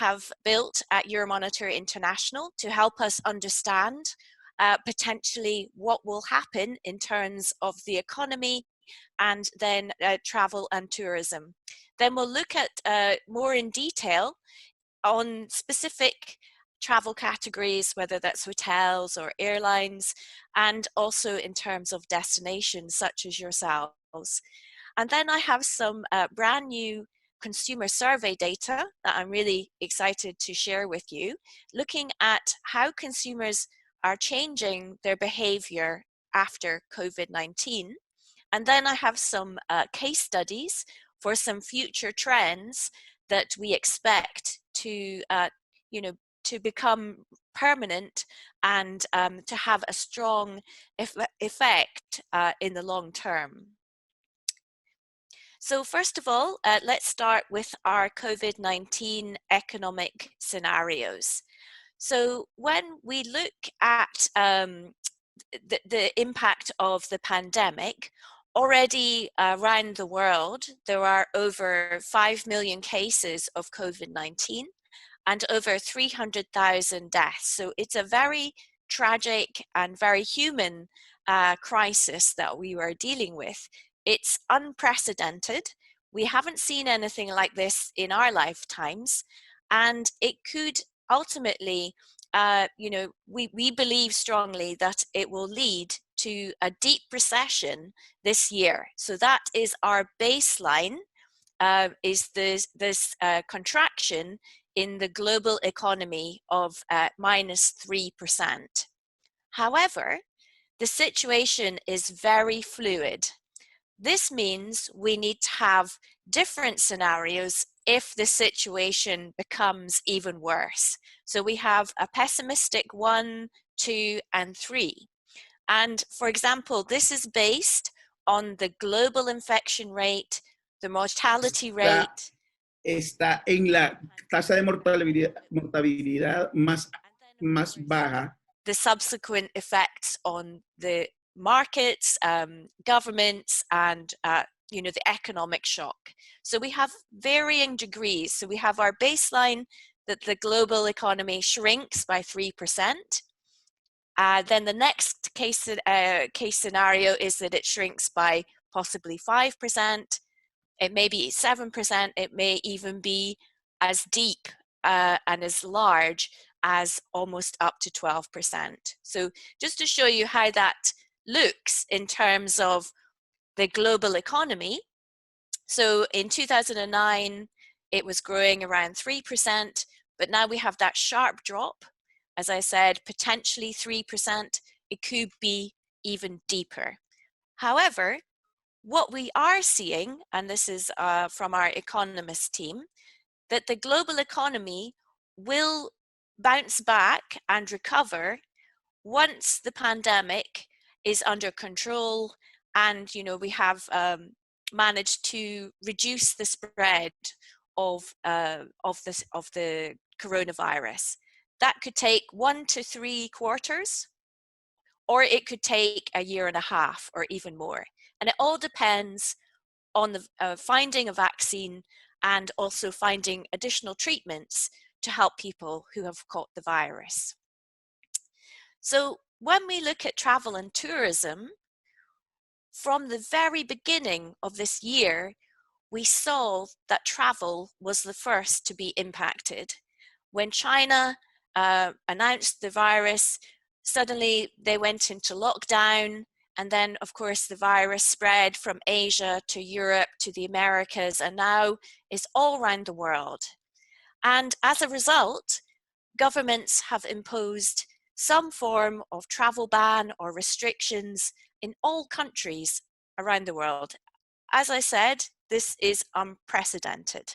have built at Euromonitor International to help us understand potentially what will happen in terms of the economy and then travel and tourism. Then we'll look at more in detail on specific travel categories, whether that's hotels or airlines, and also in terms of destinations such as yourselves. And then I have some brand new consumer survey data that I'm really excited to share with you, looking at how consumers are changing their behavior after COVID-19. And then I have some case studies for some future trends that we expect to, to become permanent and to have a strong effect in the long term. So first of all, let's start with our COVID-19 economic scenarios. So when we look at the impact of the pandemic, already around the world, there are over 5 million cases of COVID-19 and over 300,000 deaths. So it's a very tragic and very human crisis that we are dealing with. It's unprecedented. We haven't seen anything like this in our lifetimes, and it could ultimately, we believe strongly that it will lead to a deep recession this year. So that is our baseline, is this contraction in the global economy of -3%. However, the situation is very fluid. This means we need to have different scenarios if the situation becomes even worse. So we have a pessimistic 1, 2, and 3. And for example, this is based on the global infection rate, the mortality rate. Está en la tasa de mortalidad más baja. The subsequent effects on the markets, governments, and the economic shock. So we have varying degrees. So we have our baseline that the global economy shrinks by 3%. Then the next case scenario is that it shrinks by possibly 5%. It may be 7%. It may even be as deep and as large as almost up to 12%. So just to show you how that looks in terms of the global economy. So in 2009, it was growing around 3%, but now we have that sharp drop. As I said, potentially 3%. It could be even deeper. However, what we are seeing, and this is from our economist team, that the global economy will bounce back and recover once the pandemic is under control, and we have managed to reduce the spread of the coronavirus. That could take 1 to 3 quarters, or it could take a year and a half or even more. And it all depends on the finding a vaccine and also finding additional treatments to help people who have caught the virus. So when we look at travel and tourism, from the very beginning of this year, we saw that travel was the first to be impacted. When China announced the virus, suddenly they went into lockdown, and then of course the virus spread from Asia to Europe to the Americas, and now is all around the world. And as a result, governments have imposed some form of travel ban or restrictions in all countries around the world. As I said, this is unprecedented.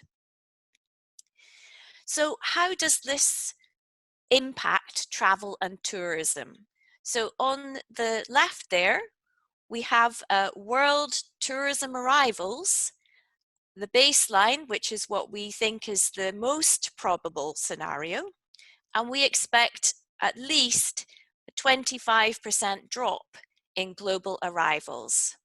So how does this impact travel and tourism? So on the left there, we have world tourism arrivals, the baseline, which is what we think is the most probable scenario, and we expect at least a 25% drop in global arrivals.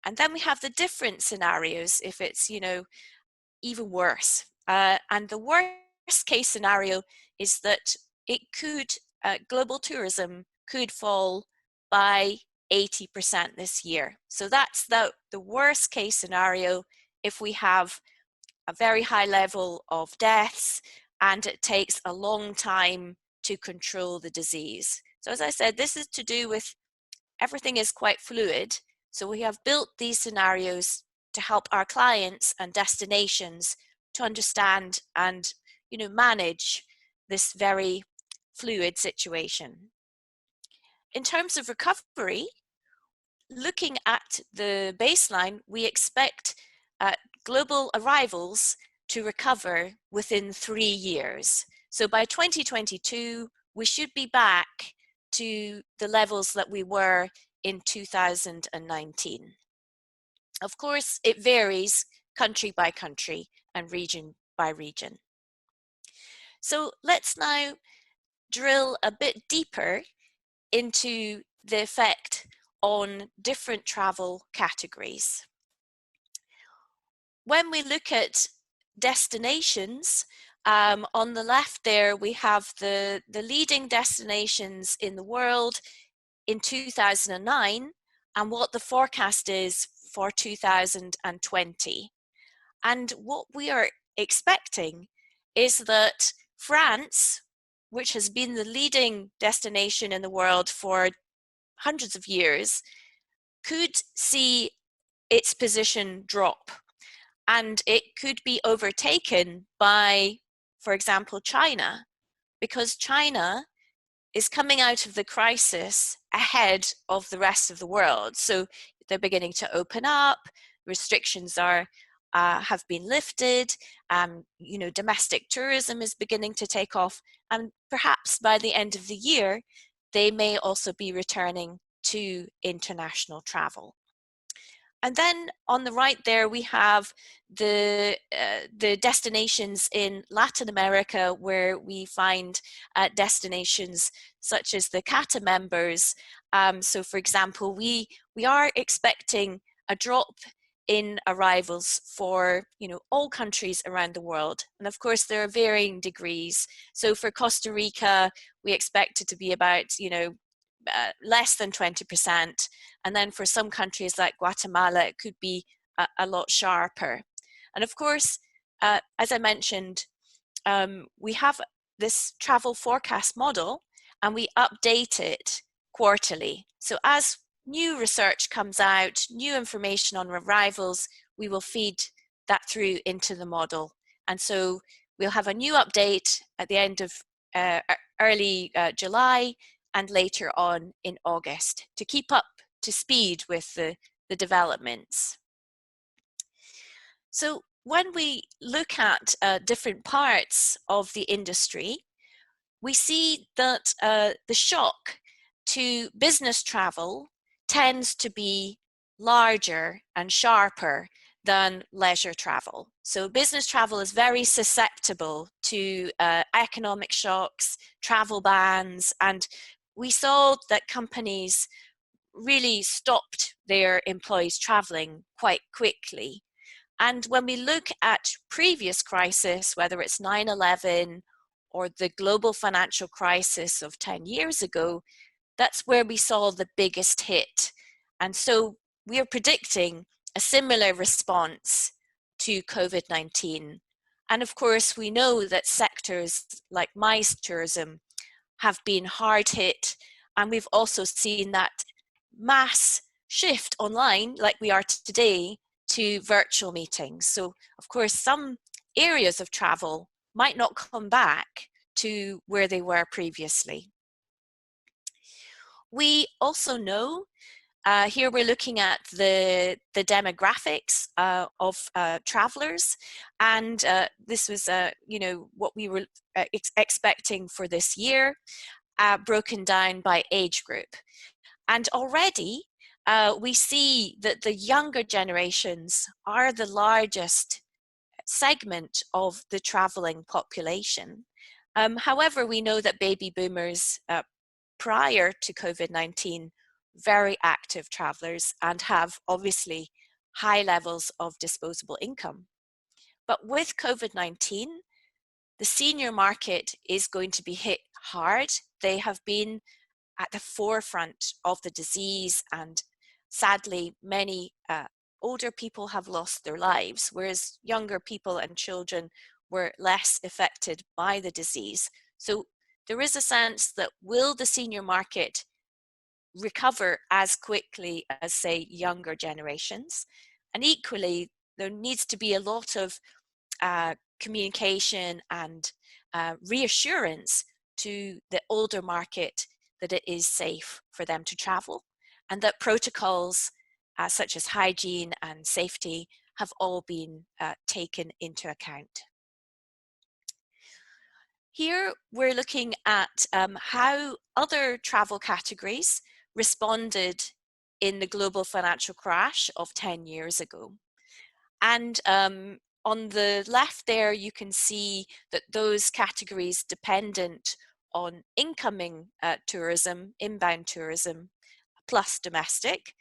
And then we have the different scenarios if it's, even worse. And the worst worst case scenario is that it could, global tourism could fall by 80% this year. So that's the worst case scenario if we have a very high level of deaths and it takes a long time to control the disease. So as I said, this is to do with everything is quite fluid. So we have built these scenarios to help our clients and destinations to understand and manage this very fluid situation. In terms of recovery, looking at the baseline, we expect global arrivals to recover within 3 years. So by 2022, we should be back to the levels that we were in 2019. Of course, it varies country by country and region by region. So let's now drill a bit deeper into the effect on different travel categories. When we look at destinations, on the left there we have the leading destinations in the world in 2009 and what the forecast is for 2020. And what we are expecting is that France, which has been the leading destination in the world for hundreds of years, could see its position drop. And it could be overtaken by, for example, China, because China is coming out of the crisis ahead of the rest of the world. So they're beginning to open up, restrictions have been lifted, domestic tourism is beginning to take off, and perhaps by the end of the year, they may also be returning to international travel. And then on the right there, we have the destinations in Latin America, where we find destinations such as the CATA members. So for example, we are expecting a drop in arrivals for all countries around the world. And of course, there are varying degrees. So for Costa Rica, we expect it to be about, less than 20%. And then for some countries like Guatemala, it could be a lot sharper. And of course, as I mentioned, we have this travel forecast model and we update it quarterly. So as new research comes out, new information on arrivals, we will feed that through into the model. And so we'll have a new update at the end of early July and later on in August to keep up to speed with the developments. So when we look at different parts of the industry, we see that the shock to business travel tends to be larger and sharper than leisure travel. So business travel is very susceptible to economic shocks, travel bans, and we saw that companies really stopped their employees traveling quite quickly. And when we look at previous crises, whether it's 9/11 or the global financial crisis of 10 years ago, that's where we saw the biggest hit. And so we are predicting a similar response to COVID-19. And of course, we know that sectors like MICE tourism have been hard hit, and we've also seen that mass shift online, like we are today, to virtual meetings. So of course, some areas of travel might not come back to where they were previously. We also know, here we're looking at the demographics of travelers, and this was what we were expecting for this year, broken down by age group. And already we see that the younger generations are the largest segment of the traveling population. However, we know that baby boomers prior to COVID-19, very active travelers and have obviously high levels of disposable income. But with COVID-19, The senior market is going to be hit hard. They have been at the forefront of the disease, and sadly, many older people have lost their lives, whereas younger people and children were less affected by the disease. So there is a sense that will the senior market recover as quickly as, say, younger generations? And equally, there needs to be a lot of communication and reassurance to the older market that it is safe for them to travel, and that protocols such as hygiene and safety have all been taken into account. Here we're looking at how other travel categories responded in the global financial crash of 10 years ago. And on the left there, you can see that those categories dependent on incoming tourism, inbound tourism, plus domestic.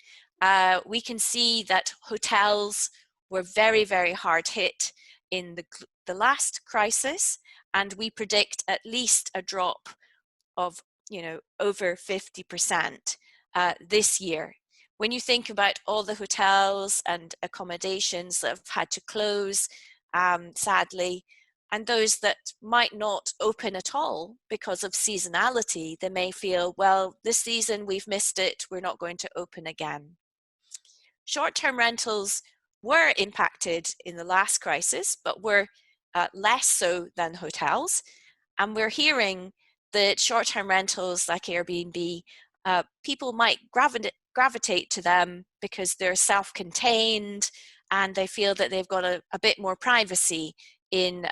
We can see that hotels were very, very hard hit in the last crisis, and we predict at least a drop of, over 50% this year. When you think about all the hotels and accommodations that have had to close, sadly, and those that might not open at all because of seasonality, they may feel, well, this season we've missed it, we're not going to open again. Short-term rentals were impacted in the last crisis, but were less so than hotels. And we're hearing that short-term rentals like Airbnb, people might gravitate to them because they're self-contained and they feel that they've got a bit more privacy in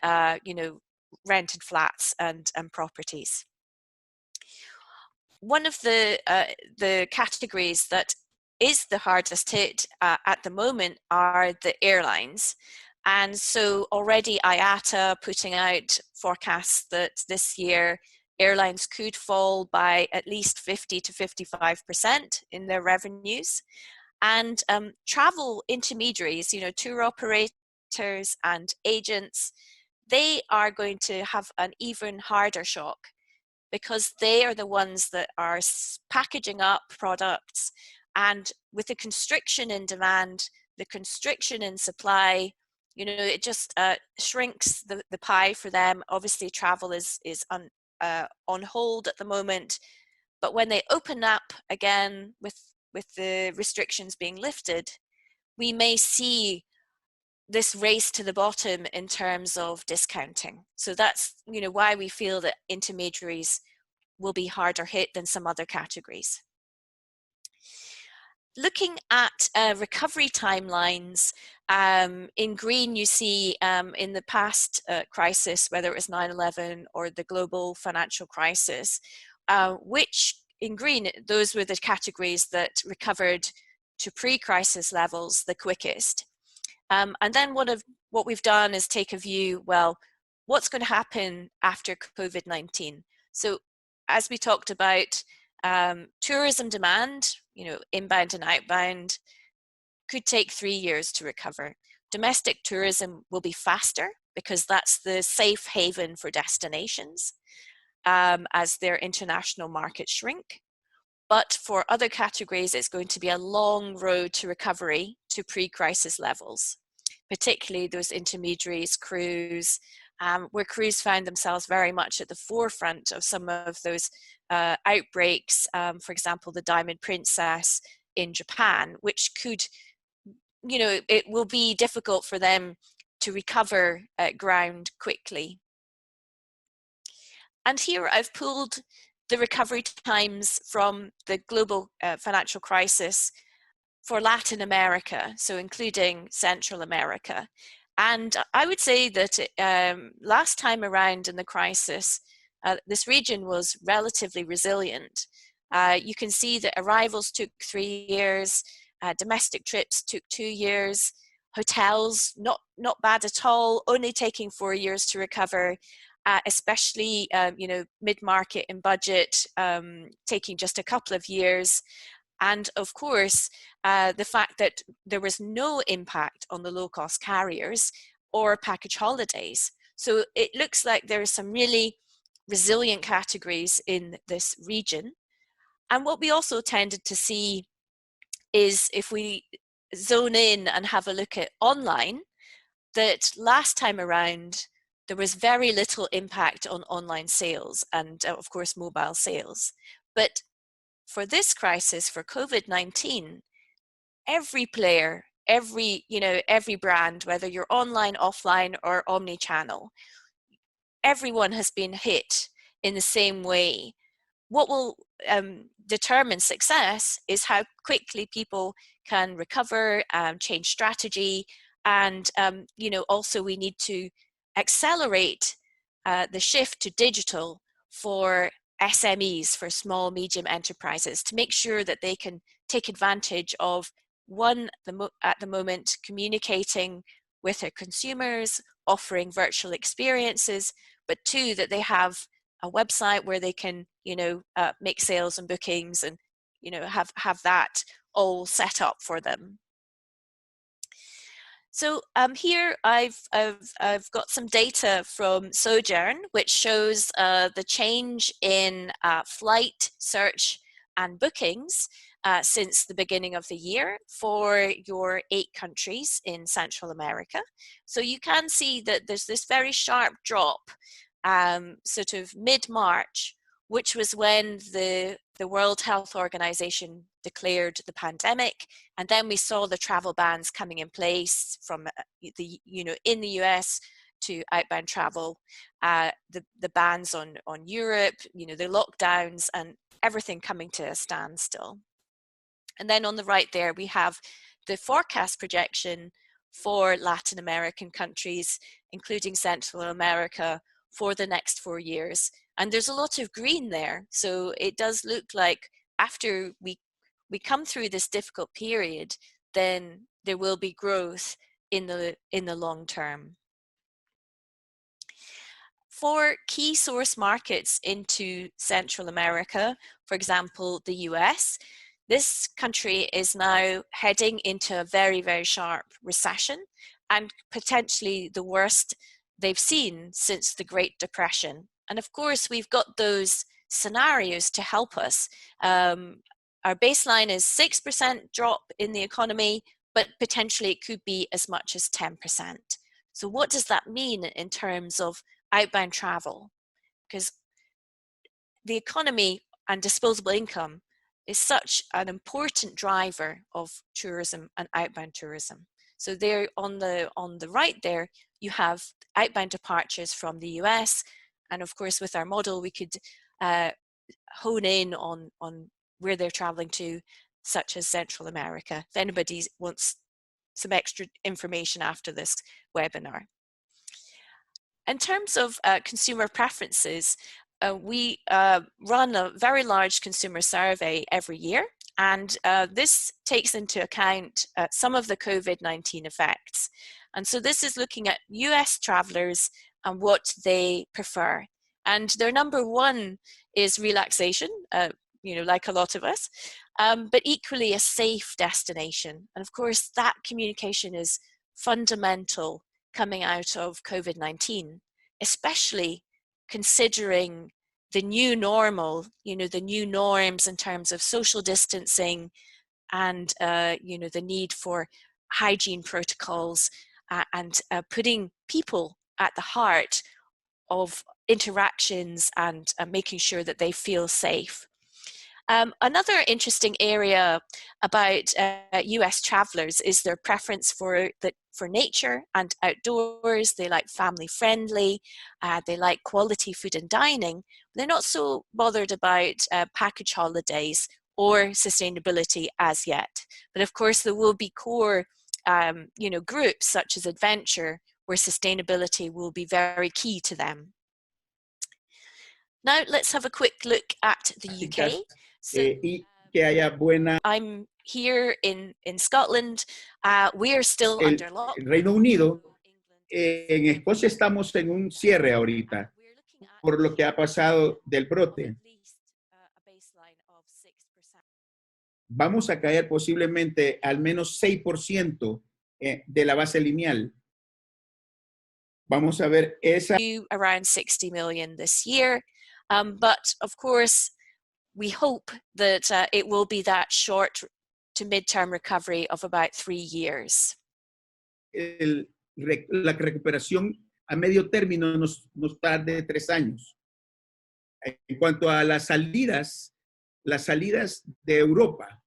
rented flats and properties. One of the categories that is the hardest hit at the moment are the airlines. And so already IATA putting out forecasts that this year airlines could fall by at least 50 to 55% in their revenues. And travel intermediaries, tour operators and agents, they are going to have an even harder shock because they are the ones that are packaging up products. And with the constriction in demand, the constriction in supply, it just shrinks the pie for them. Obviously, travel is on hold at the moment, but when they open up again with the restrictions being lifted, we may see this race to the bottom in terms of discounting. So that's why we feel that intermediaries will be harder hit than some other categories. Looking at recovery timelines, in green you see in the past crisis, whether it was 9/11 or the global financial crisis, which in green, those were the categories that recovered to pre-crisis levels the quickest. And then what we've done is take a view, well, what's going to happen after COVID-19? So as we talked about, tourism demand, inbound and outbound, could take 3 years to recover. Domestic tourism will be faster because that's the safe haven for destinations as their international markets shrink. But for other categories, it's going to be a long road to recovery to pre-crisis levels, particularly those intermediaries, cruise, where cruise found themselves very much at the forefront of some of those outbreaks, for example, the Diamond Princess in Japan, which could, it will be difficult for them to recover ground quickly. And here I've pulled the recovery times from the global financial crisis for Latin America, so including Central America. And I would say that last time around in the crisis, this region was relatively resilient. You can see that arrivals took 3 years, domestic trips took 2 years, hotels, not bad at all, only taking 4 years to recover, especially mid-market and budget taking just a couple of years. And of course, the fact that there was no impact on the low-cost carriers or package holidays. So it looks like there are some really resilient categories in this region. And what we also tended to see is, if we zone in and have a look at online, that last time around, there was very little impact on online sales and of course mobile sales. But for this crisis, for COVID-19, every player, every brand, whether you're online, offline, or omni-channel, everyone has been hit in the same way. What will determine success is how quickly people can recover, change strategy, and also we need to accelerate the shift to digital for SMEs, for small, medium enterprises, to make sure that they can take advantage of, one, at the moment, communicating with their consumers, offering virtual experiences, but two, that they have a website where they can, make sales and bookings and, have that all set up for them. So here I've got some data from Sojourn, which shows the change in flight search and bookings since the beginning of the year for your 8 countries in Central America. So you can see that there's this very sharp drop sort of mid-March, which was when the World Health Organization declared the pandemic, and then we saw the travel bans coming in place from in the US to outbound travel, the bans on Europe, the lockdowns, and everything coming to a standstill. And then on the right there, we have the forecast projection for Latin American countries, including Central America, for the next 4 years. And there's a lot of green there. So it does look like after we come through this difficult period, then there will be growth in the long term. For key source markets into Central America, for example, the US, this country is now heading into a very, very sharp recession, and potentially the worst they've seen since the Great Depression. And of course, we've got those scenarios to help us. Our baseline is 6% drop in the economy, but potentially it could be as much as 10%. So what does that mean in terms of outbound travel? Because the economy and disposable income is such an important driver of tourism and outbound tourism. So there on the right there, you have outbound departures from the US. And of course, with our model, we could hone in on where they're traveling to, such as Central America, if anybody wants some extra information after this webinar. In terms of consumer preferences, we run a very large consumer survey every year, and this takes into account some of the COVID-19 effects. And so this is looking at US travelers and what they prefer. And their number one is relaxation, like a lot of us, but equally a safe destination. And of course, that communication is fundamental coming out of COVID-19, especially considering the new normal, the new norms in terms of social distancing and, the need for hygiene protocols and putting people at the heart of interactions and making sure that they feel safe. Another interesting area about US travelers is their preference for nature and outdoors. They like family friendly, they like quality food and dining. They're not so bothered about package holidays or sustainability as yet. But of course there will be core groups such as adventure, where sustainability will be very key to them. Now let's have a quick look at the UK. So, I'm here in Scotland. We are still under lockdown. Reino Unido, en Escocia estamos en un cierre ahorita por lo que ha pasado del brote. Vamos a caer posiblemente al menos 6% de la base lineal. vamos a ver esa... Around 60 million this year. But of course, we hope that it will be that short to mid-term recovery of about 3 years. La recuperación a medio término nos tarde 3 años. En cuanto a las salidas de Europa,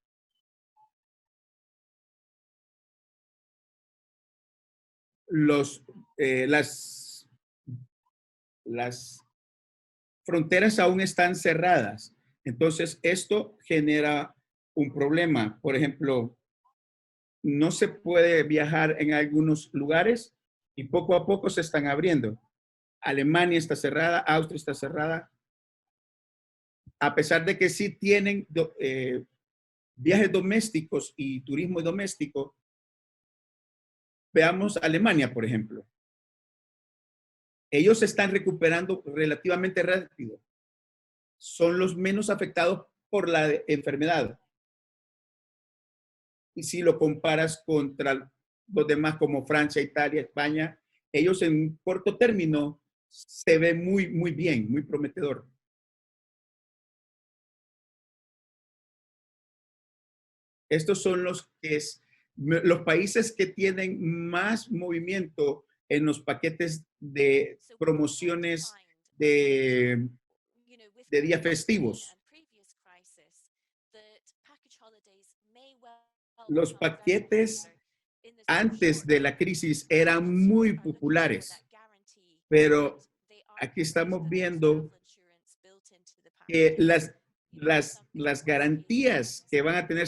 las fronteras aún están cerradas. Entonces, esto genera un problema. Por ejemplo, no se puede viajar en algunos lugares y poco a poco se están abriendo. Alemania está cerrada, Austria está cerrada. A pesar de que sí tienen viajes domésticos y turismo doméstico, veamos Alemania, por ejemplo. Ellos se están recuperando relativamente rápido. Son los menos afectados por la enfermedad. Y si lo comparas contra los demás como Francia, Italia, España, ellos en un corto término se ve muy, muy bien, muy prometedor. Estos son los países que tienen más movimiento en los paquetes de promociones de días festivos. Los paquetes antes de la crisis eran muy populares, pero aquí estamos viendo que las garantías que van a tener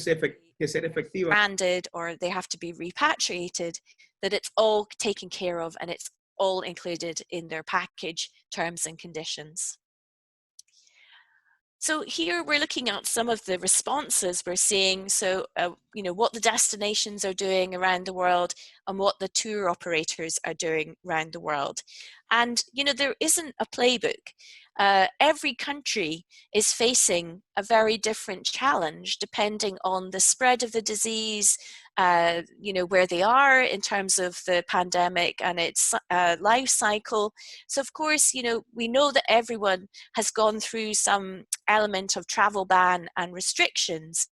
que ser efectivas, branded or they have to be repatriated, that it's all taken care of and it's all included in their package terms and conditions. So here we're looking at some of the responses we're seeing. So, what the destinations are doing around the world and what the tour operators are doing around the world. And, there isn't a playbook. Every country is facing a very different challenge depending on the spread of the disease, where they are in terms of the pandemic and its life cycle. So of course, we know that everyone has gone through some element of travel ban and restrictions.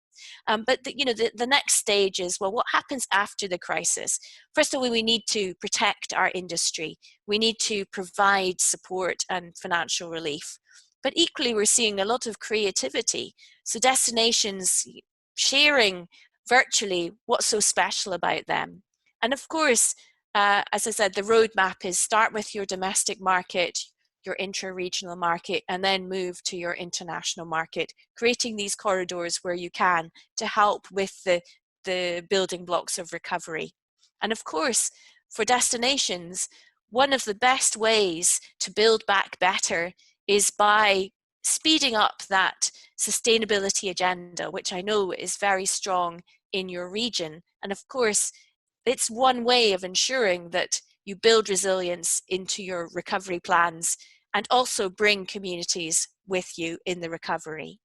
But the next stage is, well, what happens after the crisis? First of all, we need to protect our industry. We need to provide support and financial relief. But equally, we're seeing a lot of creativity. So destinations sharing virtually what's so special about them. And of course, as I said, the roadmap is start with your domestic market, your intra-regional market, and then move to your international market, creating these corridors where you can to help with the building blocks of recovery. And of course, for destinations, one of the best ways to build back better is by speeding up that sustainability agenda, which I know is very strong in your region. And of course, it's one way of ensuring that you build resilience into your recovery plans and also bring communities with you in the recovery.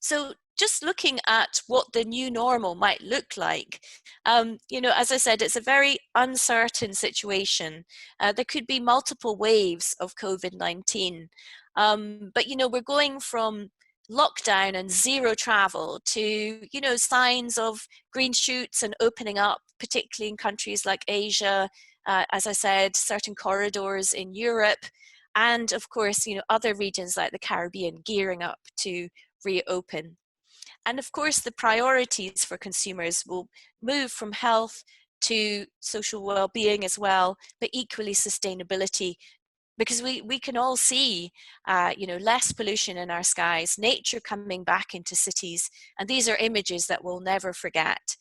So just looking at what the new normal might look like, as I said, it's a very uncertain situation. There could be multiple waves of COVID-19, but we're going from lockdown and zero travel to signs of green shoots and opening up, particularly in countries like Asia, as I said, certain corridors in Europe, and of course other regions like the Caribbean gearing up to reopen. And of course the priorities for consumers will move from health to social well-being as well, but equally sustainability, because we can all see, less pollution in our skies, nature coming back into cities, and these are images that we'll never forget.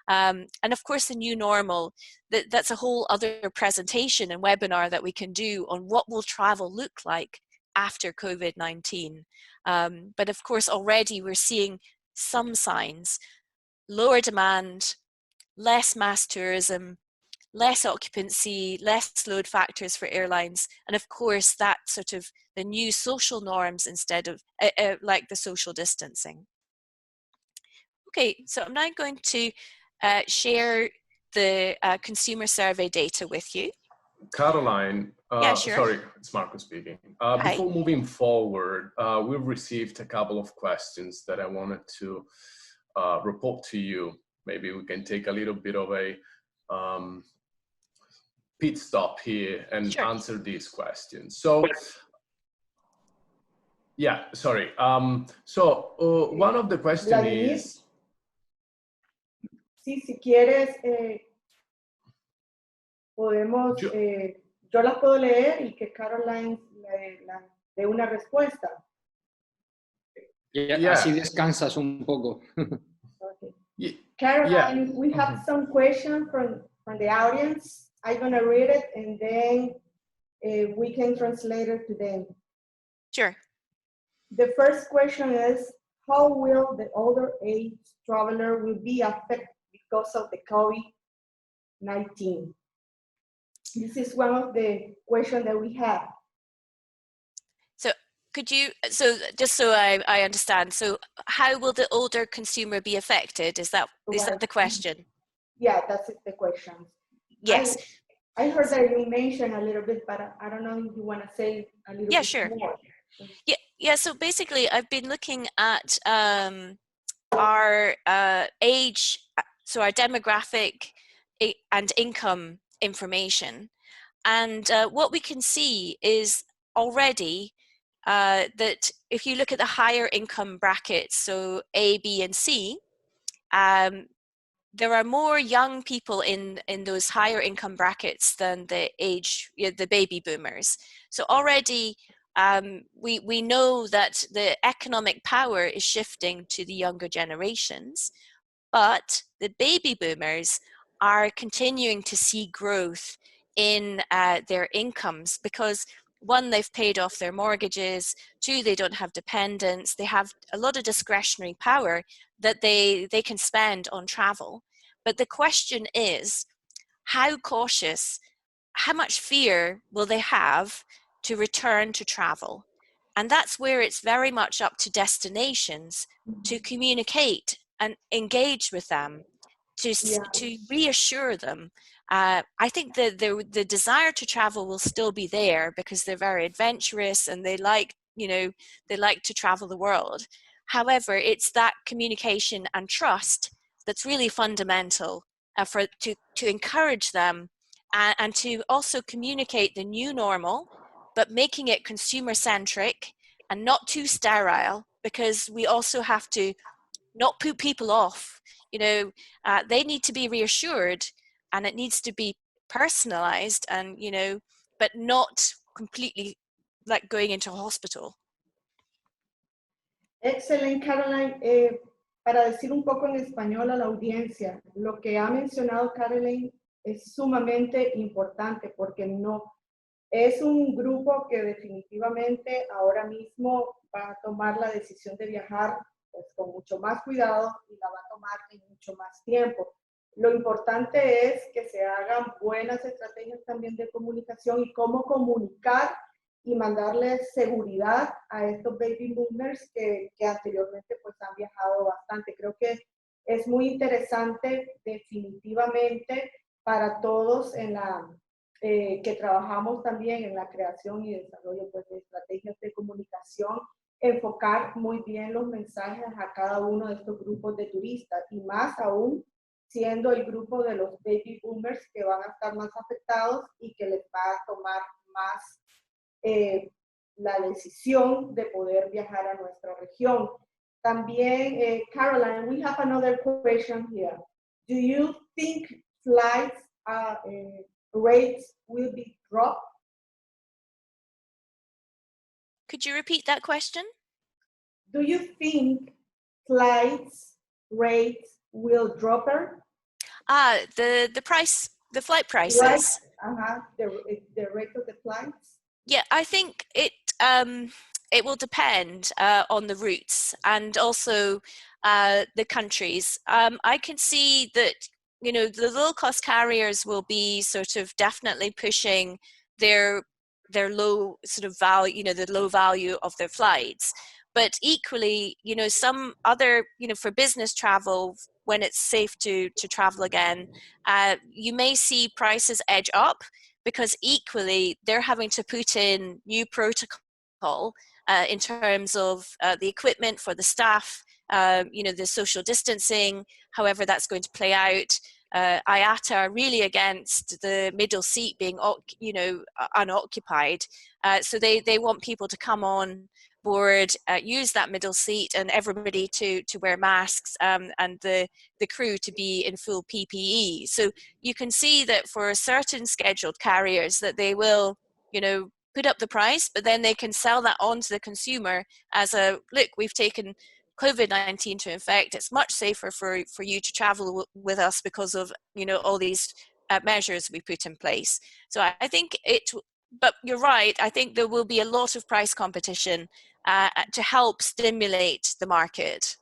And of course, the new normal, that's a whole other presentation and webinar that we can do on what will travel look like after COVID-19. But of course, already we're seeing some signs: lower demand, less mass tourism, less occupancy, less load factors for airlines, and of course that sort of the new social norms instead of like the social distancing. Okay, so I'm now going to share the consumer survey data with you. Caroline, Yeah, sure. sorry, it's Marco speaking. Before moving forward, we've received a couple of questions that I wanted to report to you. Maybe we can take a little bit of a pit stop here and answer these questions. So, yeah, sorry. One of the questions is... Sí, si quieres, podemos, yo las puedo leer y que Caroline le dé una respuesta. Así descansas un poco. Okay. Caroline, we have some questions from the audience. I'm going to read it and then we can translate it to them. Sure. The first question is, how will the older age traveler will be affected because of the COVID-19? This is one of the questions that we have. So could you, so just so I understand, so how will the older consumer be affected? Is that the question? Yeah, that's the question. Yes. I heard that you mentioned a little bit, but I don't know if you want to say a little bit sure. more. Yeah, so basically I've been looking at our age, so our demographic and income information. And what we can see is already that if you look at the higher income brackets, so A, B, and C, there are more young people in those higher income brackets than the baby boomers. So already we know that the economic power is shifting to the younger generations, but the baby boomers are continuing to see growth in their incomes because, one, they've paid off their mortgages, two, they don't have dependents, they have a lot of discretionary power that they can spend on travel. But the question is, how cautious, how much fear will they have to return to travel? And that's where it's very much up to destinations to communicate and engage with them, to reassure them. I think the desire to travel will still be there because they're very adventurous and they like to travel the world. However, it's that communication and trust that's really fundamental to encourage them and to also communicate the new normal, but making it consumer-centric and not too sterile, because we also have to not put people off. They need to be reassured, and it needs to be personalized, and but not completely like going into a hospital. Excelente, Caroline. Para decir un poco en español a la audiencia, lo que ha mencionado Caroline es sumamente importante porque no es un grupo que definitivamente ahora mismo va a tomar la decisión de viajar pues, con mucho más cuidado y la va a tomar en mucho más tiempo. Lo importante es que se hagan buenas estrategias también de comunicación y cómo comunicar y mandarles seguridad a estos baby boomers que anteriormente pues han viajado bastante. Creo que es muy interesante definitivamente para todos en que trabajamos también en la creación y desarrollo pues, de estrategias de comunicación, enfocar muy bien los mensajes a cada uno de estos grupos de turistas y más aún siendo el grupo de los baby boomers que van a estar más afectados y que les va a tomar más la decisión de poder viajar a nuestra región. También, Caroline, we have another question here. Do you think flights rates will be dropped? Could you repeat that question? Do you think flights rates will drop? The flight prices. Right. The rate of the flights. Yeah, I think it will depend on the routes and also the countries. I can see that the low-cost carriers will be sort of definitely pushing their low sort of value, the low value of their flights. But equally, some other, for business travel, when it's safe to travel again, you may see prices edge up because equally they're having to put in new protocol in terms of the equipment for the staff, you know, the social distancing, however that's going to play out. IATA are really against the middle seat being, you know, unoccupied. So they want people to come on board, use that middle seat, and everybody to wear masks, and the crew to be in full PPE. So you can see that for certain scheduled carriers that they will, you know, put up the price, but then they can sell that on to the consumer as a, look, we've taken COVID-19 to effect. It's much safer for you to travel with us because of, you know, all these measures we put in place. So I think but you're right, I think there will be a lot of price competition to help stimulate the market.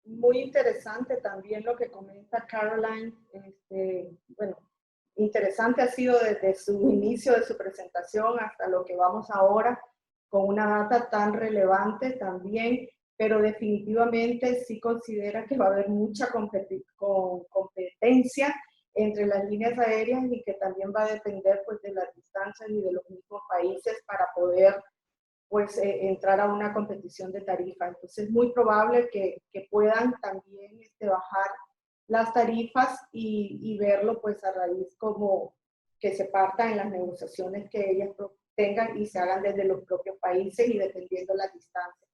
Muy interesante también lo que comenta Caroline. Bueno, interesante ha sido desde su inicio de su presentación hasta lo que vamos ahora, con una data tan relevante también, pero definitivamente sí considera que va a haber mucha competencia entre las líneas aéreas y que también va a depender pues de las distancias y de los mismos países para poder pues entrar a una competición de tarifa. Entonces es muy probable que puedan también bajar las tarifas y verlo pues a raíz como que se parta en las negociaciones que ellas tengan y se hagan desde los propios países y dependiendo las distancias.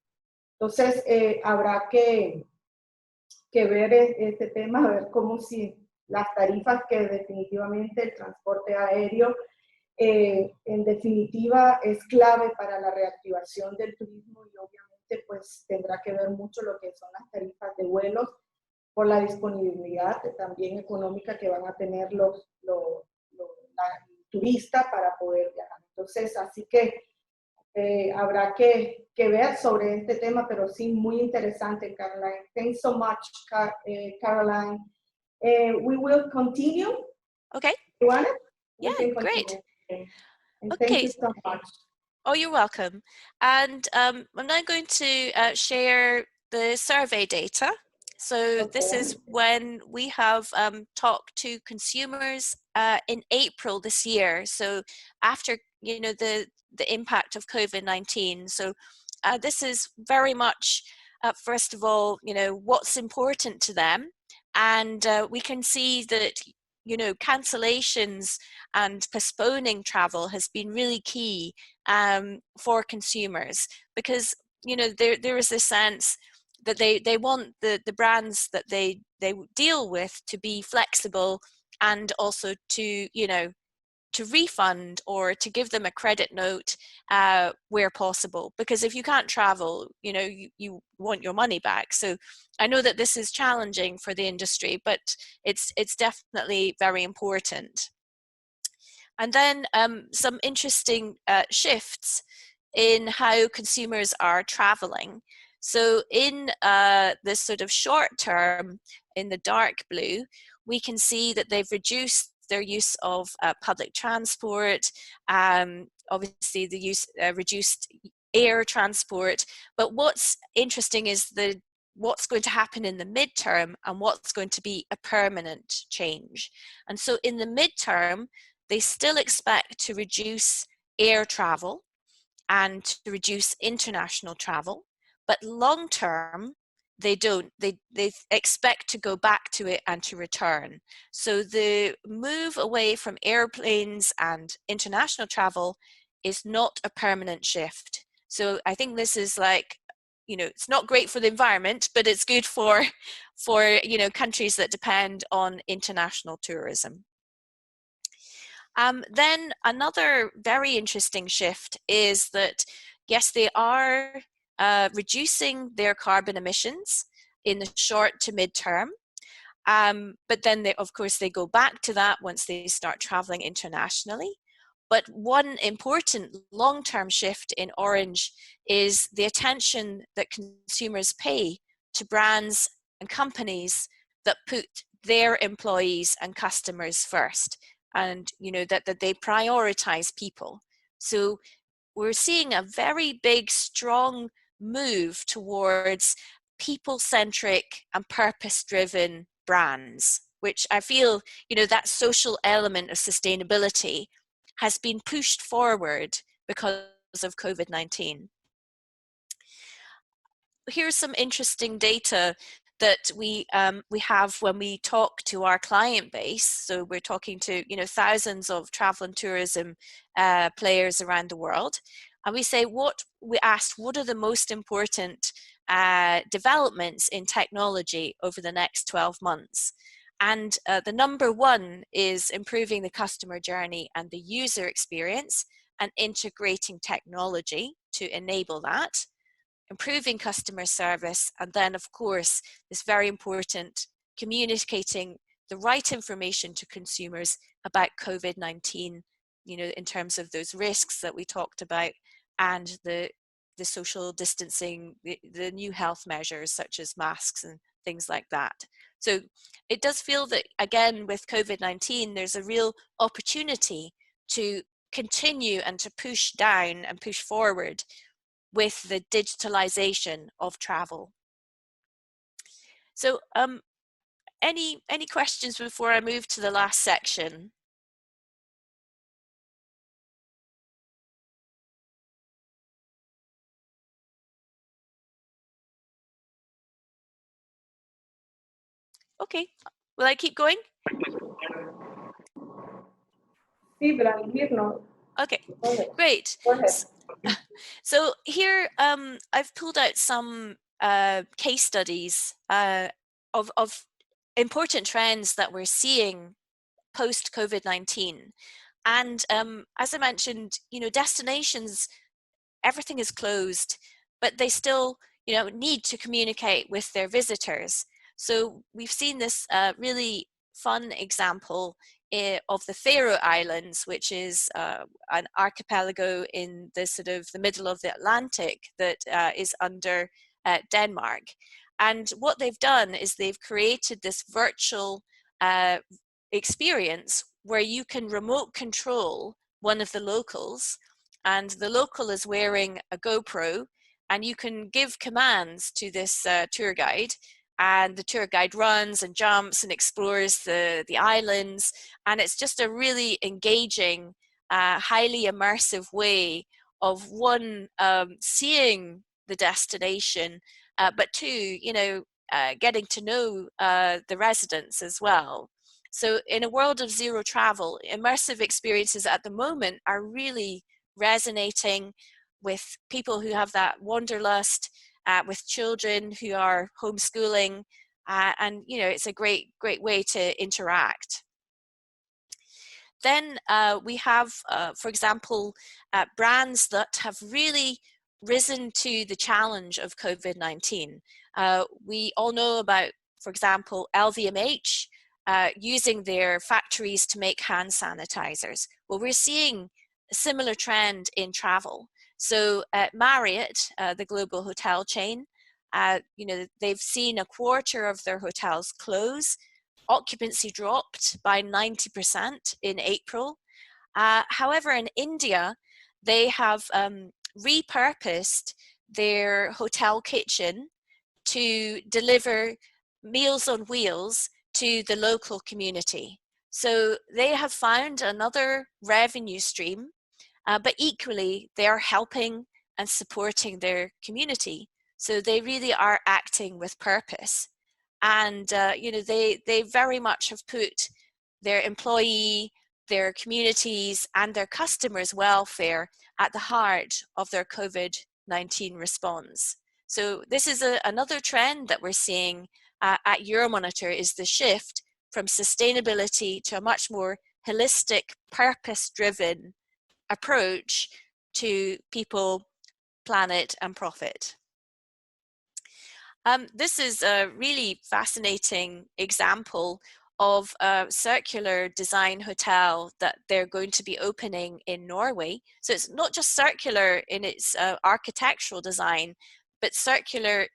Entonces habrá que ver este tema, a ver cómo si las tarifas que definitivamente el transporte aéreo en definitiva es clave para la reactivación del turismo y obviamente pues tendrá que ver mucho lo que son las tarifas de vuelos por la disponibilidad también económica que van a tener los turistas para poder viajar. Entonces, así que habrá que ver sobre este tema, pero sí muy interesante, Caroline. Thanks so much, Caroline. We will continue. Okay. You want it? Yeah, great. And okay. Thank you so much. Oh, you're welcome. And I'm now going to share the survey data. So this is when we have talked to consumers in April this year. So after, you know, the impact of COVID-19. So this is very much, first of all, you know, what's important to them. And we can see that, you know, cancellations and postponing travel has been really key for consumers, because, you know, there is this sense that they want the brands that they deal with to be flexible and also to, you know, to refund or to give them a credit note where possible, because if you can't travel, you know, you want your money back. So I know that this is challenging for the industry, but it's definitely very important. And then some interesting shifts in how consumers are traveling. So in this sort of short term, in the dark blue, we can see that they've reduced their use of public transport, obviously the use reduced air transport. But what's interesting is what's going to happen in the midterm and what's going to be a permanent change. And so in the midterm, they still expect to reduce air travel and to reduce international travel, but long term, they don't. They expect to go back to it and to return. So the move away from airplanes and international travel is not a permanent shift. So I think this is like, you know, it's not great for the environment, but it's good for you know, countries that depend on international tourism. Then another very interesting shift is that, yes, they are reducing their carbon emissions in the short to mid-term, but then of course they go back to that once they start traveling internationally. But one important long-term shift in orange is the attention that consumers pay to brands and companies that put their employees and customers first, and, you know, that they prioritize people. So we're seeing a very big, strong move towards people-centric and purpose-driven brands. which I feel, that social element of sustainability has been pushed forward because of COVID-19. Here's some interesting data that we have when we talk to our client base. So we're talking to thousands of travel and tourism players around the world, and we say what are the most important developments in technology over the next 12 months. And the number one is improving the customer journey and the user experience and integrating technology to enable that, improving customer service, and then of course this very important communicating the right information to consumers about COVID-19, in terms of those risks that we talked about, and the social distancing, the new health measures such as masks and things like that. So it does feel that, again, with COVID-19, there's a real opportunity to continue and to push down and push forward with the digitalization of travel. So any questions before I move to the last section? Okay, will I keep going? Okay, great. Go ahead. So here I've pulled out some case studies of important trends that we're seeing post COVID-19. And as I mentioned, destinations, everything is closed, but they still, need to communicate with their visitors. So we've seen this really fun example of the Faroe Islands, which is an archipelago in the sort of the middle of the Atlantic that is under Denmark. And what they've done is they've created this virtual experience where you can remote control one of the locals, and the local is wearing a GoPro, and you can give commands to this tour guide, and the tour guide runs and jumps and explores the islands, and it's just a really engaging, highly immersive way of one, seeing the destination, but two, getting to know the residents as well. So in a world of zero travel, immersive experiences at the moment are really resonating with people who have that wanderlust, with children who are homeschooling, and it's a great way to interact. Then we have, for example, brands that have really risen to the challenge of COVID-19. We all know about, for example, LVMH using their factories to make hand sanitizers. Well, we're seeing a similar trend in travel. So at Marriott, the global hotel chain, they've seen a quarter of their hotels close. Occupancy dropped by 90% in April. However, in India, they have repurposed their hotel kitchen to deliver Meals on Wheels to the local community. So they have found another revenue stream, but equally they are helping and supporting their community. So they really are acting with purpose. And they very much have put their employee, their communities, and their customers' welfare at the heart of their COVID-19 response. So this is another trend that we're seeing at Euromonitor, is the shift from sustainability to a much more holistic, purpose-driven approach to people, planet, and profit. This is a really fascinating example of a circular design hotel that they're going to be opening in Norway. So it's not just circular in its architectural design, but circular,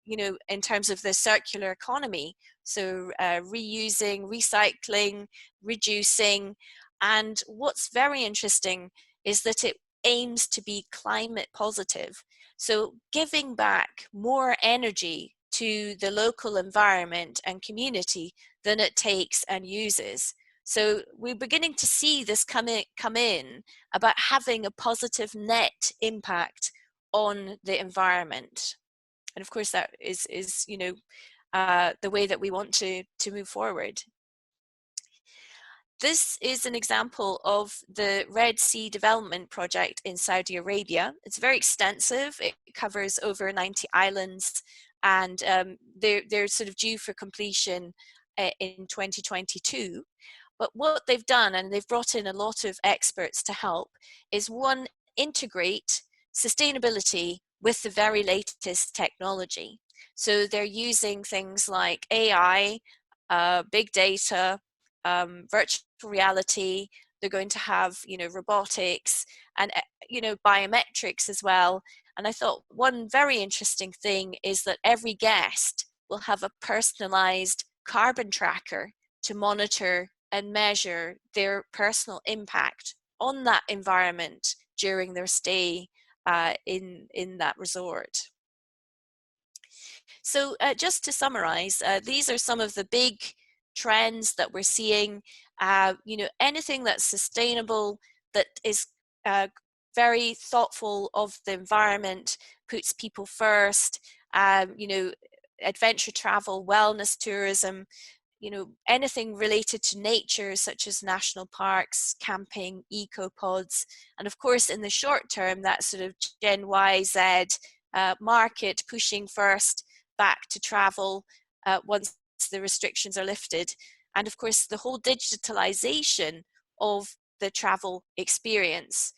in terms of the circular economy. So reusing, recycling, reducing. And what's very interesting is that it aims to be climate positive. So giving back more energy to the local environment and community than it takes and uses. So we're beginning to see this come in about having a positive net impact on the environment. And of course that is you know, the way that we want to move forward. This is an example of the Red Sea Development Project in Saudi Arabia. It's very extensive. It covers over 90 islands, and they're sort of due for completion in 2022. But what they've done, and they've brought in a lot of experts to help, is one, integrate sustainability with the very latest technology. So they're using things like AI, big data, virtual reality. They're going to have, you know, robotics and, you know, biometrics as well. And I thought one very interesting thing is that every guest will have a personalized carbon tracker to monitor and measure their personal impact on that environment during their stay in that resort. So just to summarize, these are some of the big trends that we're seeing. You know, anything that's sustainable, that is very thoughtful of the environment, puts people first, you know, adventure travel, wellness tourism, you know, anything related to nature, such as national parks, camping, eco-pods, and of course, in the short term, that sort of Gen Y, Z market pushing first back to travel once the restrictions are lifted. And of course, the whole digitalization of the travel experience.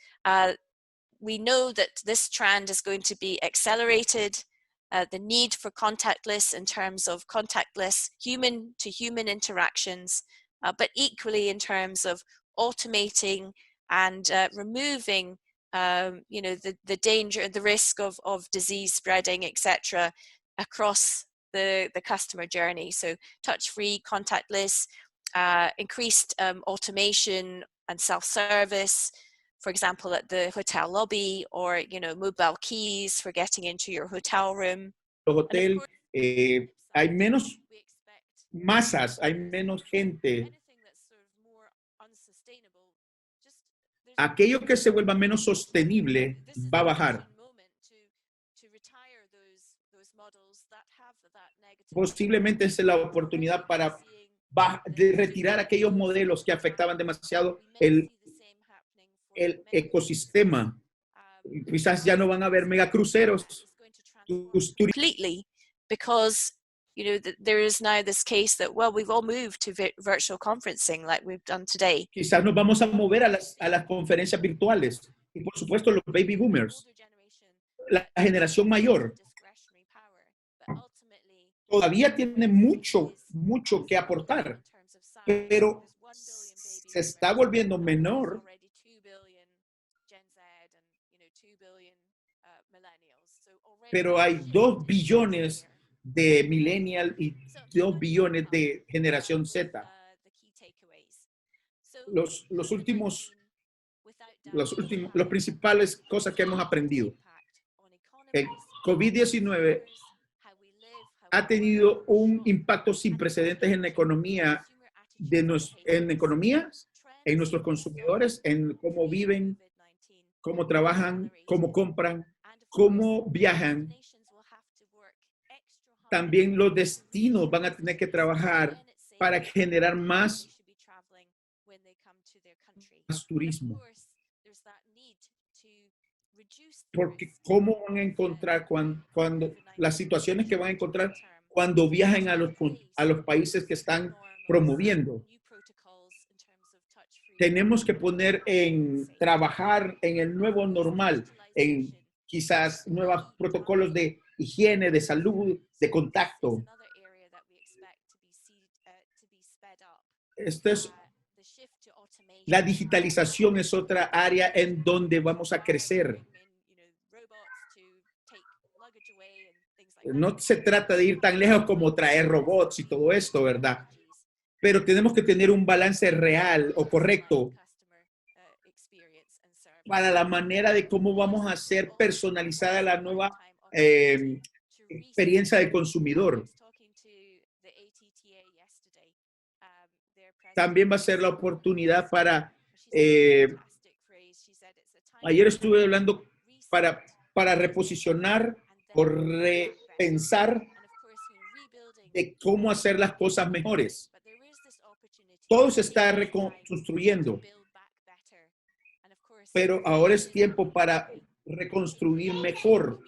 We know that this trend is going to be accelerated. The need for contactless in terms of contactless human-to-human interactions, but equally in terms of automating and removing you know, the danger, the risk of disease spreading, etc., across the customer journey. So touch-free, contactless, increased automation and self-service, for example, at the hotel lobby, or, you know, mobile keys for getting into your hotel room. Los hoteles, hay menos masas, hay menos gente. Aquello que se vuelva menos sostenible va a bajar. Posiblemente es la oportunidad para de retirar aquellos modelos que afectaban demasiado el ecosistema. Quizás ya no van a haber megacruceros. Completely, because, you know, there is now this case that, well, we've all moved to virtual conferencing like we've done today. Quizás nos vamos a mover a las conferencias virtuales. Y por supuesto los baby boomers, la generación mayor, todavía tiene mucho que aportar, pero se está volviendo menor. Pero hay 2 billones de millennial y 2 billones de generación Z. Los principales cosas que hemos aprendido. El COVID-19 ha tenido un impacto sin precedentes en la economía, en nuestros consumidores, en cómo viven, cómo trabajan, cómo compran, cómo viajan. También los destinos van a tener que trabajar para generar más turismo. Porque cómo van a encontrar cuando las situaciones que van a encontrar cuando viajen a los países que están promoviendo. Tenemos que trabajar en el nuevo normal, en quizás nuevos protocolos de higiene, de salud, de contacto. La digitalización es otra área en donde vamos a crecer. No se trata de ir tan lejos como traer robots y todo esto, ¿verdad? Pero tenemos que tener un balance real o correcto para la manera de cómo vamos a hacer personalizada la nueva experiencia del consumidor. También va a ser la oportunidad para, ayer estuve hablando para reposicionar o repensar de cómo hacer las cosas mejores. Todo se está reconstruyendo, pero ahora es tiempo para reconstruir mejor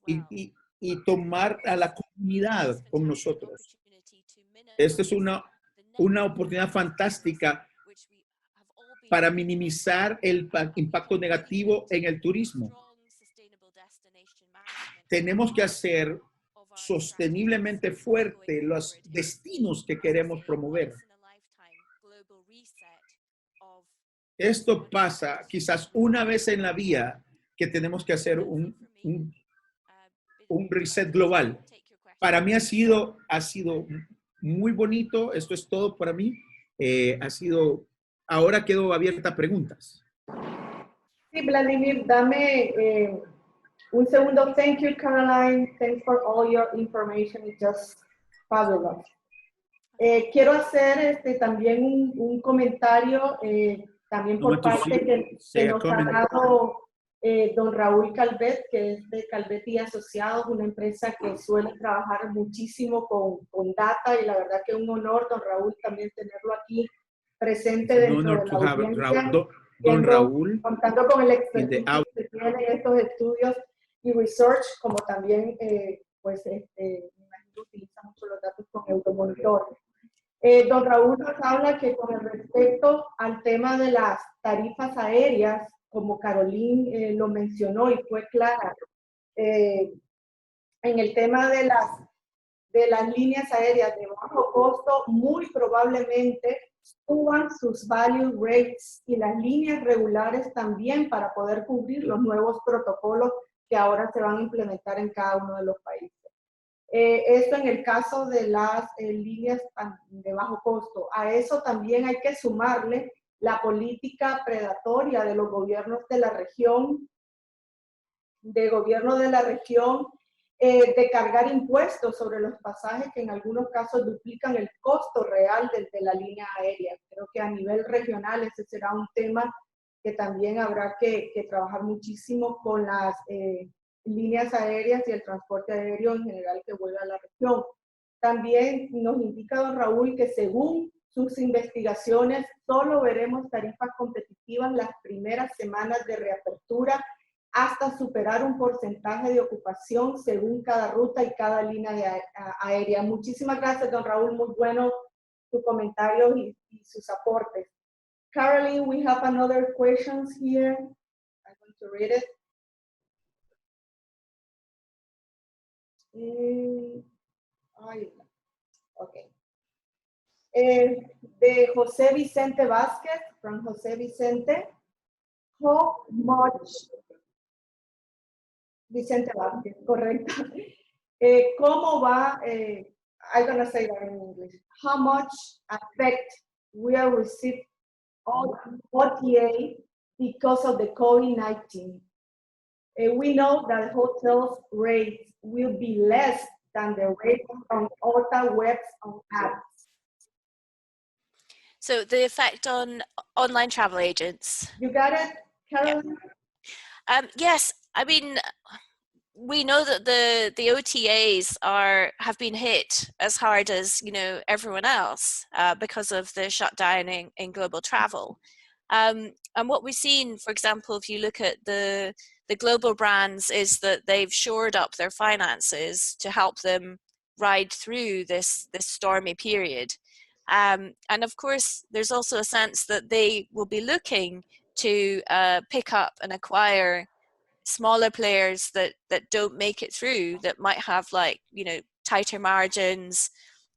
y tomar a la comunidad con nosotros. Esta es una oportunidad fantástica para minimizar el impacto negativo en el turismo. Tenemos que hacer sosteniblemente fuerte los destinos que queremos promover. Esto pasa quizás una vez en la vida que tenemos que hacer un reset global. Para mí ha sido muy bonito. Esto es todo para mí. Ahora quedo abierta a preguntas. Sí, Vladimir, dame un segundo. Thank you, Caroline. Thanks for all your information. It's just fabulous. Quiero hacer también un comentario también por parte que nos ha dado don Raúl Calvet, que es de Calvet y Asociados, una empresa que suele trabajar muchísimo con data, y la verdad que es un honor, don Raúl, también tenerlo aquí presente dentro de la audiencia. Don Raúl, contando con el expertise que tiene en estos estudios y research, como también, pues, me imagino utiliza mucho los datos con Euromonitor. Don Raúl nos habla que con respecto al tema de las tarifas aéreas, como Caroline lo mencionó y fue clara, en el tema de las líneas aéreas de bajo costo, muy probablemente suban sus value rates y las líneas regulares también para poder cubrir los nuevos protocolos que ahora se van a implementar en cada uno de los países. Esto en el caso de las líneas de bajo costo. A eso también hay que sumarle la política predatoria de los gobiernos de la región, de cargar impuestos sobre los pasajes que en algunos casos duplican el costo real de la línea aérea. Creo que a nivel regional ese será un tema que también habrá que trabajar muchísimo con las líneas aéreas y el transporte aéreo en general que vuelve a la región. También nos indica don Raúl que según sus investigaciones solo veremos tarifas competitivas las primeras semanas de reapertura hasta superar un porcentaje de ocupación según cada ruta y cada línea aérea. Muchísimas gracias, don Raúl. Muy bueno sus comentarios y sus aportes. Caroline, we have another questions here. I'm going to read it. Okay. De José Vicente Vázquez, from José Vicente. How much, Vicente Vázquez, correcto. ¿Cómo va, I'm going to say that in English, how much effect will receive OTA because of the COVID-19? We know that hotels rates will be less than the rates on OTA webs on apps. So the effect on online travel agents. You got it, Caroline? Yeah. Yes, I mean, we know that the OTAs have been hit as hard as, you know, everyone else because of the shutdown in global travel. And what we've seen, for example, if you look at the global brands, is that they've shored up their finances to help them ride through this stormy period. And of course, there's also a sense that they will be looking to pick up and acquire smaller players that don't make it through, that might have, like, you know, tighter margins,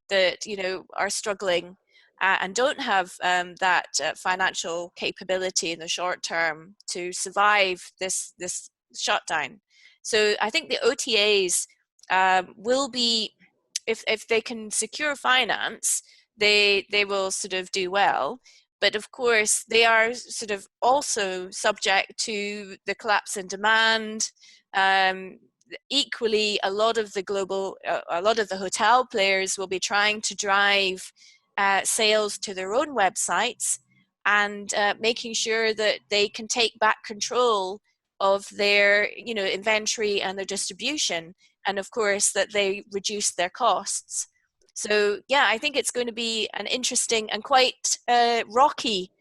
that, you know, are struggling and don't have that financial capability in the short term to survive this shutdown. So I think the OTAs will be, if they can secure finance, they will sort of do well. But of course, they are sort of also subject to the collapse in demand, equally, a lot of the hotel players will be trying to drive sales to their own websites, and making sure that they can take back control of their, inventory and their distribution, and of course that they reduce their costs. So yeah, I think it's going to be an interesting and quite rocky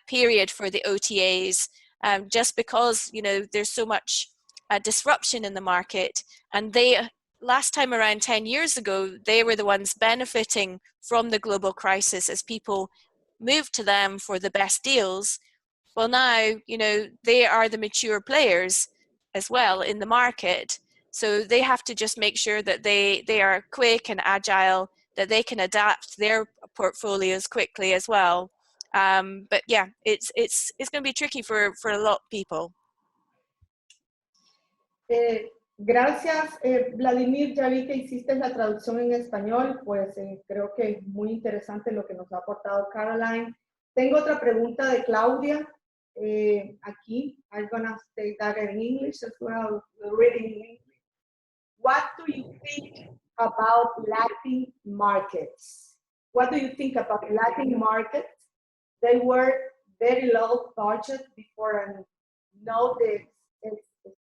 period for the OTAs, just because there's so much disruption in the market, and last time around 10 years ago, they were the ones benefiting from the global crisis as people moved to them for the best deals. Well, now, they are the mature players as well in the market. So they have to just make sure that they are quick and agile, that they can adapt their portfolios quickly as well. But yeah, it's going to be tricky for a lot of people. Gracias, Vladimir. Ya vi que hiciste la traducción en español, pues creo que es muy interesante lo que nos ha aportado Caroline. Tengo otra pregunta de Claudia. Aquí, I'm gonna say that in English as well, reading in English. What do you think about Latin markets? What do you think about Latin markets? They were very low budget before, and now the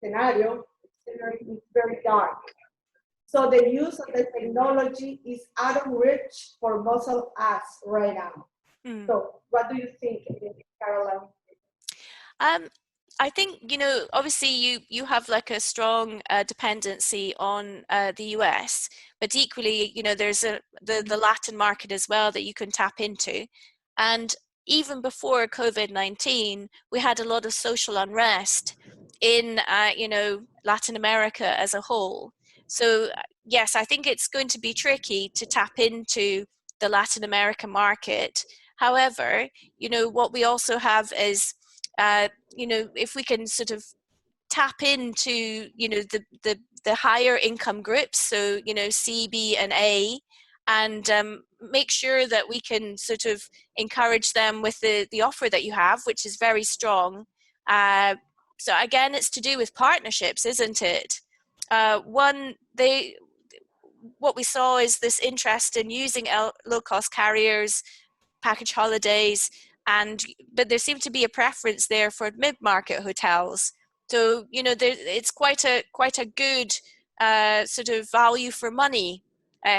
scenario is very dark. So the use of the technology is out of reach for most of us right now. So what do you think, Caroline? I think, obviously you have like a strong dependency on the US, but equally, there's the Latin market as well that you can tap into. And even before COVID-19, we had a lot of social unrest in, Latin America as a whole. So yes, I think it's going to be tricky to tap into the Latin American market. However, what we also have is, if we can sort of tap into, the higher income groups, so, C, B, and A, and make sure that we can sort of encourage them with the offer that you have, which is very strong. So again, it's to do with partnerships, isn't it? What we saw is this interest in using low-cost carriers, package holidays, but there seemed to be a preference there for mid-market hotels. So it's quite a good sort of value for money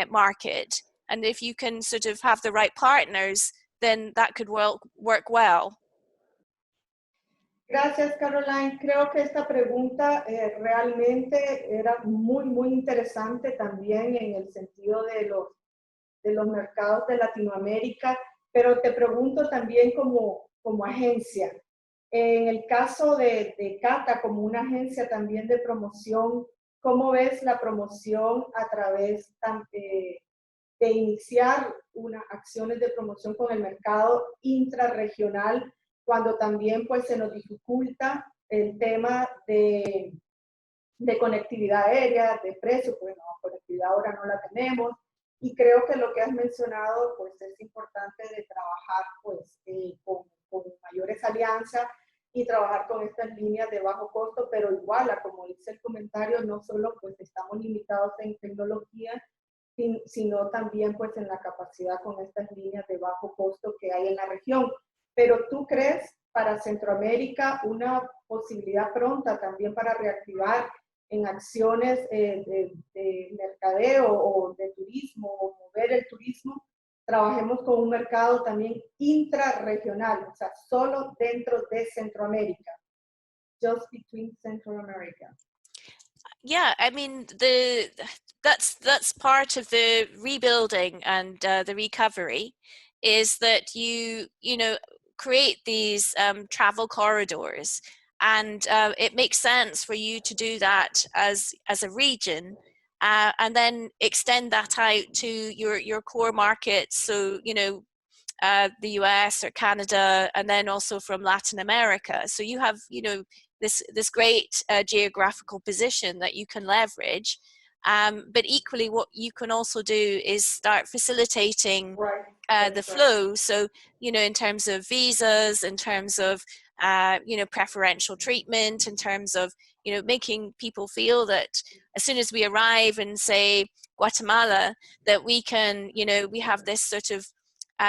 market, and if you can sort of have the right partners, then that could work well. Gracias, Caroline. Creo que esta pregunta realmente era muy, muy interesante también en el sentido de los mercados de Latinoamérica, pero te pregunto también como agencia. En el caso de Cata, como una agencia también de promoción, ¿cómo ves la promoción a través de iniciar acciones de promoción con el mercado intrarregional, cuando también pues se nos dificulta el tema de conectividad aérea, de precio? Pues no, conectividad ahora no la tenemos, y creo que lo que has mencionado pues es importante de trabajar pues con mayores alianzas y trabajar con estas líneas de bajo costo, pero igual, como dice el comentario, no solo pues estamos limitados en tecnología, sino también pues en la capacidad con estas líneas de bajo costo que hay en la región. Pero ¿tú crees para Centroamérica una posibilidad pronta también para reactivar en acciones de mercadeo o de turismo, o mover el turismo? Trabajemos con un mercado también intrarregional, o sea, solo dentro de Centroamérica, just between Central America. Yeah, I mean, that's part of the rebuilding and the recovery, is that you create these travel corridors, and it makes sense for you to do that as a region, and then extend that out to your core markets. So the US or Canada, and then also from Latin America. So you have this great geographical position that you can leverage. But equally, what you can also do is start facilitating the flow. So, in terms of visas, in terms of preferential treatment in terms of, making people feel that as soon as we arrive in, say, Guatemala, that we can, we have this sort of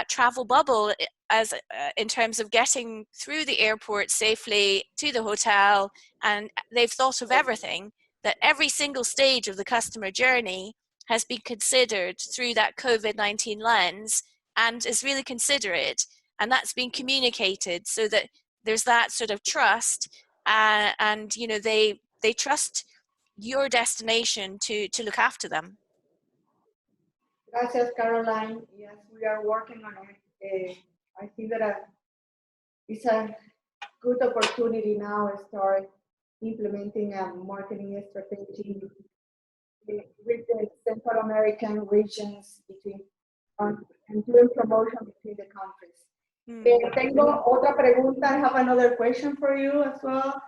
travel bubble as in terms of getting through the airport safely to the hotel, and they've thought of everything, that every single stage of the customer journey has been considered through that COVID-19 lens and is really considerate, and that's been communicated so that there's that sort of trust, and they trust your destination to look after them. Gracias, Caroline. Yes, we are working on it. I think that it's a good opportunity now to start implementing a marketing strategy with the Central American regions and doing promotion between the countries. Tengo otra pregunta. I have another question for you as well.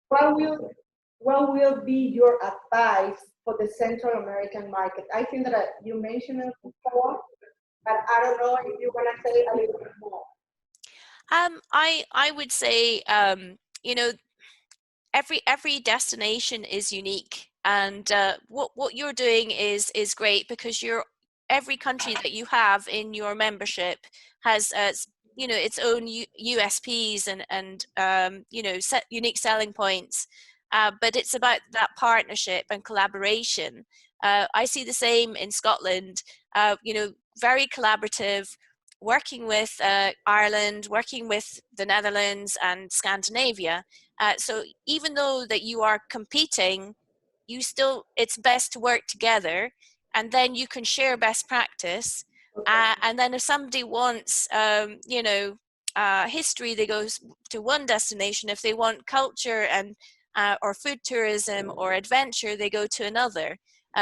What will be your advice for the Central American market? I think that you mentioned it before, but I don't know if you want to say a little bit more. I would say, every destination is unique, and what you're doing is great, because every country that you have in your membership has its own USPs and unique selling points, but it's about that partnership and collaboration. I see the same in Scotland, very collaborative, working with Ireland, working with the Netherlands and Scandinavia. So even though that you are competing, it's best to work together, and then you can share best practice. And then if somebody wants, history, they go to one destination. If they want culture and or food tourism or adventure, they go to another.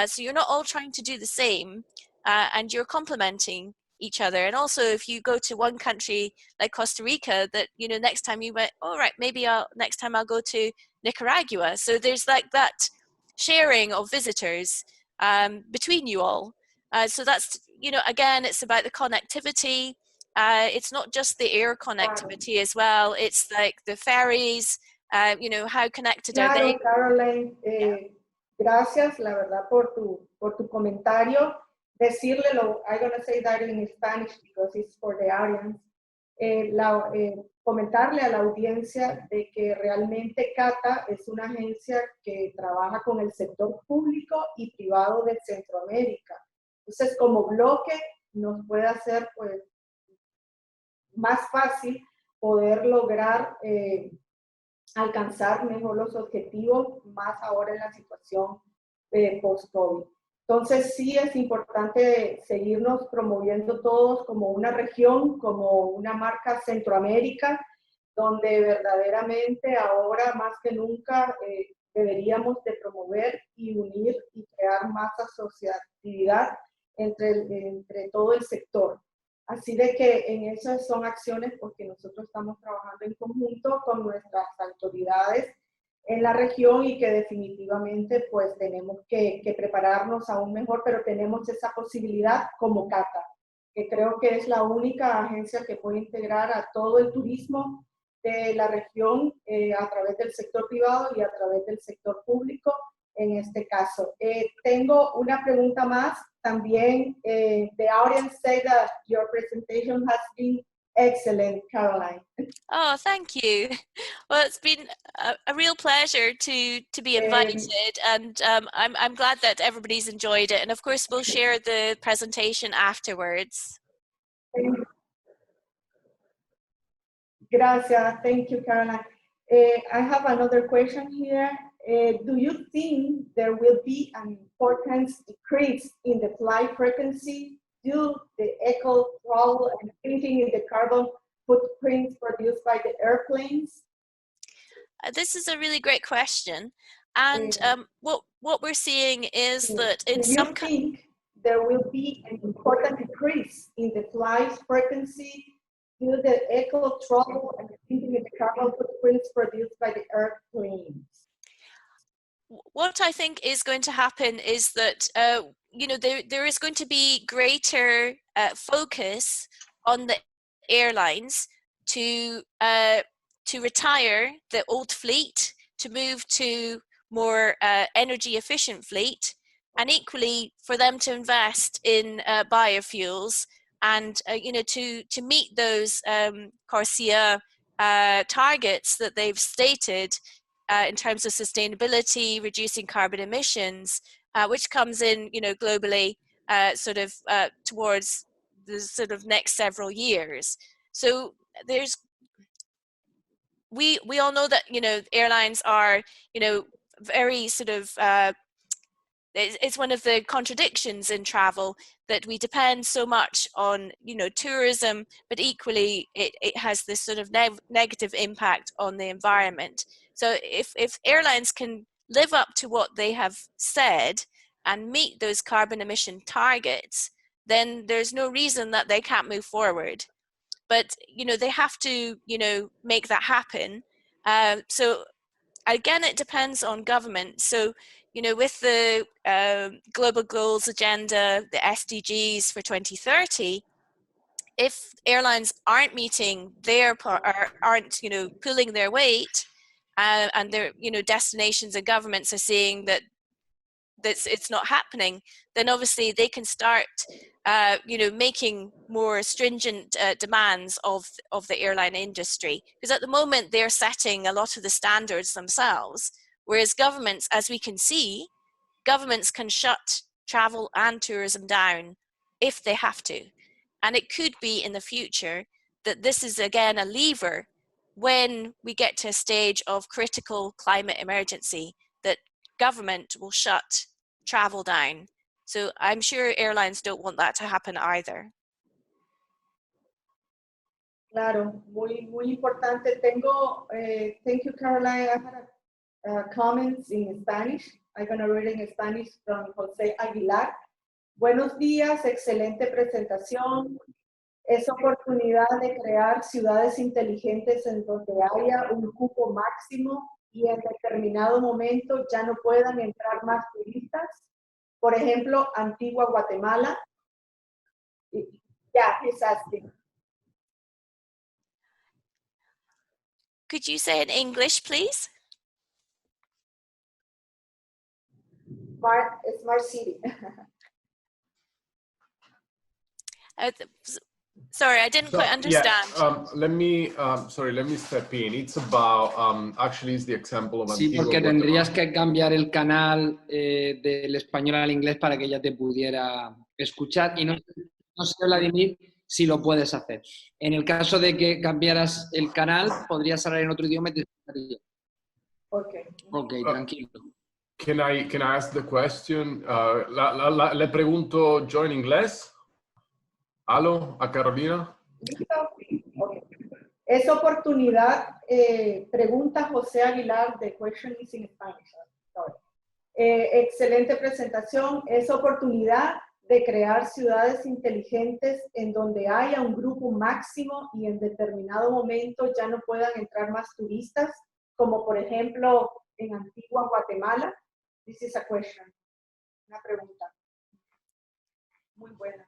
So you're not all trying to do the same, and you're complementing each other. And also, if you go to one country like Costa Rica, that next time you went, all right, maybe next time I'll go to Nicaragua. So there's like that sharing of visitors between you all. So that's, again, it's about the connectivity. It's not just the air connectivity as well. It's like the ferries, how connected are they? Caroline, gracias, la verdad, por tu comentario. I'm going to say that in Spanish because it's for the audience. Comentarle a la audiencia de que realmente CATA es una agencia que trabaja con el sector público y privado de Centroamérica. Entonces, como bloque, nos puede hacer pues más fácil poder lograr alcanzar mejor los objetivos, más ahora en la situación post-COVID. Entonces sí es importante seguirnos promoviendo todos como una región, como una marca Centroamérica, donde verdaderamente ahora más que nunca deberíamos de promover y unir y crear más asociatividad entre todo el sector. Así de que en esas son acciones porque nosotros estamos trabajando en conjunto con nuestras autoridades en la región y que definitivamente pues tenemos que prepararnos aún mejor, pero tenemos esa posibilidad como CATA, que creo que es la única agencia que puede integrar a todo el turismo de la región a través del sector privado y a través del sector público en este caso. Tengo una pregunta más. También, the audience say that your presentation has been excellent, Caroline. Oh, thank you. Well, it's been a real pleasure to be invited, and I'm glad that everybody's enjoyed it. And of course, we'll share the presentation afterwards. Gracias. Thank you, Caroline. I have another question here. Do you think there will be an important decrease in the flight frequency due to the eco travel and thinking in the carbon footprint produced by the airplanes? This is a really great question, and what we're seeing is that in some countries there will be an important decrease in the flight frequency due to the eco travel and thinking in the carbon footprints produced by the airplanes. What I think is going to happen is that there is going to be greater focus on the airlines to to retire the old fleet, to move to more energy efficient fleet, and equally for them to invest in biofuels and to meet those CORSIA targets that they've stated in terms of sustainability, reducing carbon emissions, which comes in globally towards the sort of next several years. So we all know that airlines are very sort of it's one of the contradictions in travel that we depend so much on tourism, but equally it has this sort of negative impact on the environment. So if airlines can live up to what they have said and meet those carbon emission targets, then there's no reason that they can't move forward. But they have to make that happen. So again, it depends on government. So with the Global Goals Agenda, the SDGs for 2030, if airlines aren't meeting their part, or aren't pulling their weight, and their destinations and governments are seeing that it's not happening, then obviously they can start making more stringent demands of the airline industry, because at the moment they're setting a lot of the standards themselves, whereas governments, as we can see, governments can shut travel and tourism down if they have to. And it could be in the future that this is again a lever when we get to a stage of critical climate emergency, that government will shut travel down. So I'm sure airlines don't want that to happen either. Claro, muy importante. Tengo, thank you, Caroline. I had comments in Spanish. I'm going to read in Spanish from José Aguilar. Buenos días, excelente presentación. Es oportunidad de crear ciudades inteligentes en donde haya un cupo máximo y en determinado momento ya no puedan entrar más turistas. Por ejemplo, Antigua Guatemala. Yeah, he's asking. Could you say in English, please? Smart city. Sorry, I didn't quite understand. Yeah, let me step in. It's about, actually it's the example of Sí, Antigua porque Guatemala. tendrías que cambiar el canal del español al inglés para que ella te pudiera escuchar. Y no sé, Vladimir, si lo puedes hacer. En el caso de que cambiaras el canal, podrías hablar en otro idioma y te escucharía. Ok, tranquilo. Can I ask the question? Le pregunto yo en inglés. ¿Aló? ¿A Carolina? Okay. Es oportunidad, pregunta José Aguilar, the question is in Spanish. Sorry. Excelente presentación. Es oportunidad de crear ciudades inteligentes en donde haya un grupo máximo y en determinado momento ya no puedan entrar más turistas, como por ejemplo en Antigua Guatemala. This is a question. Una pregunta. Muy buena.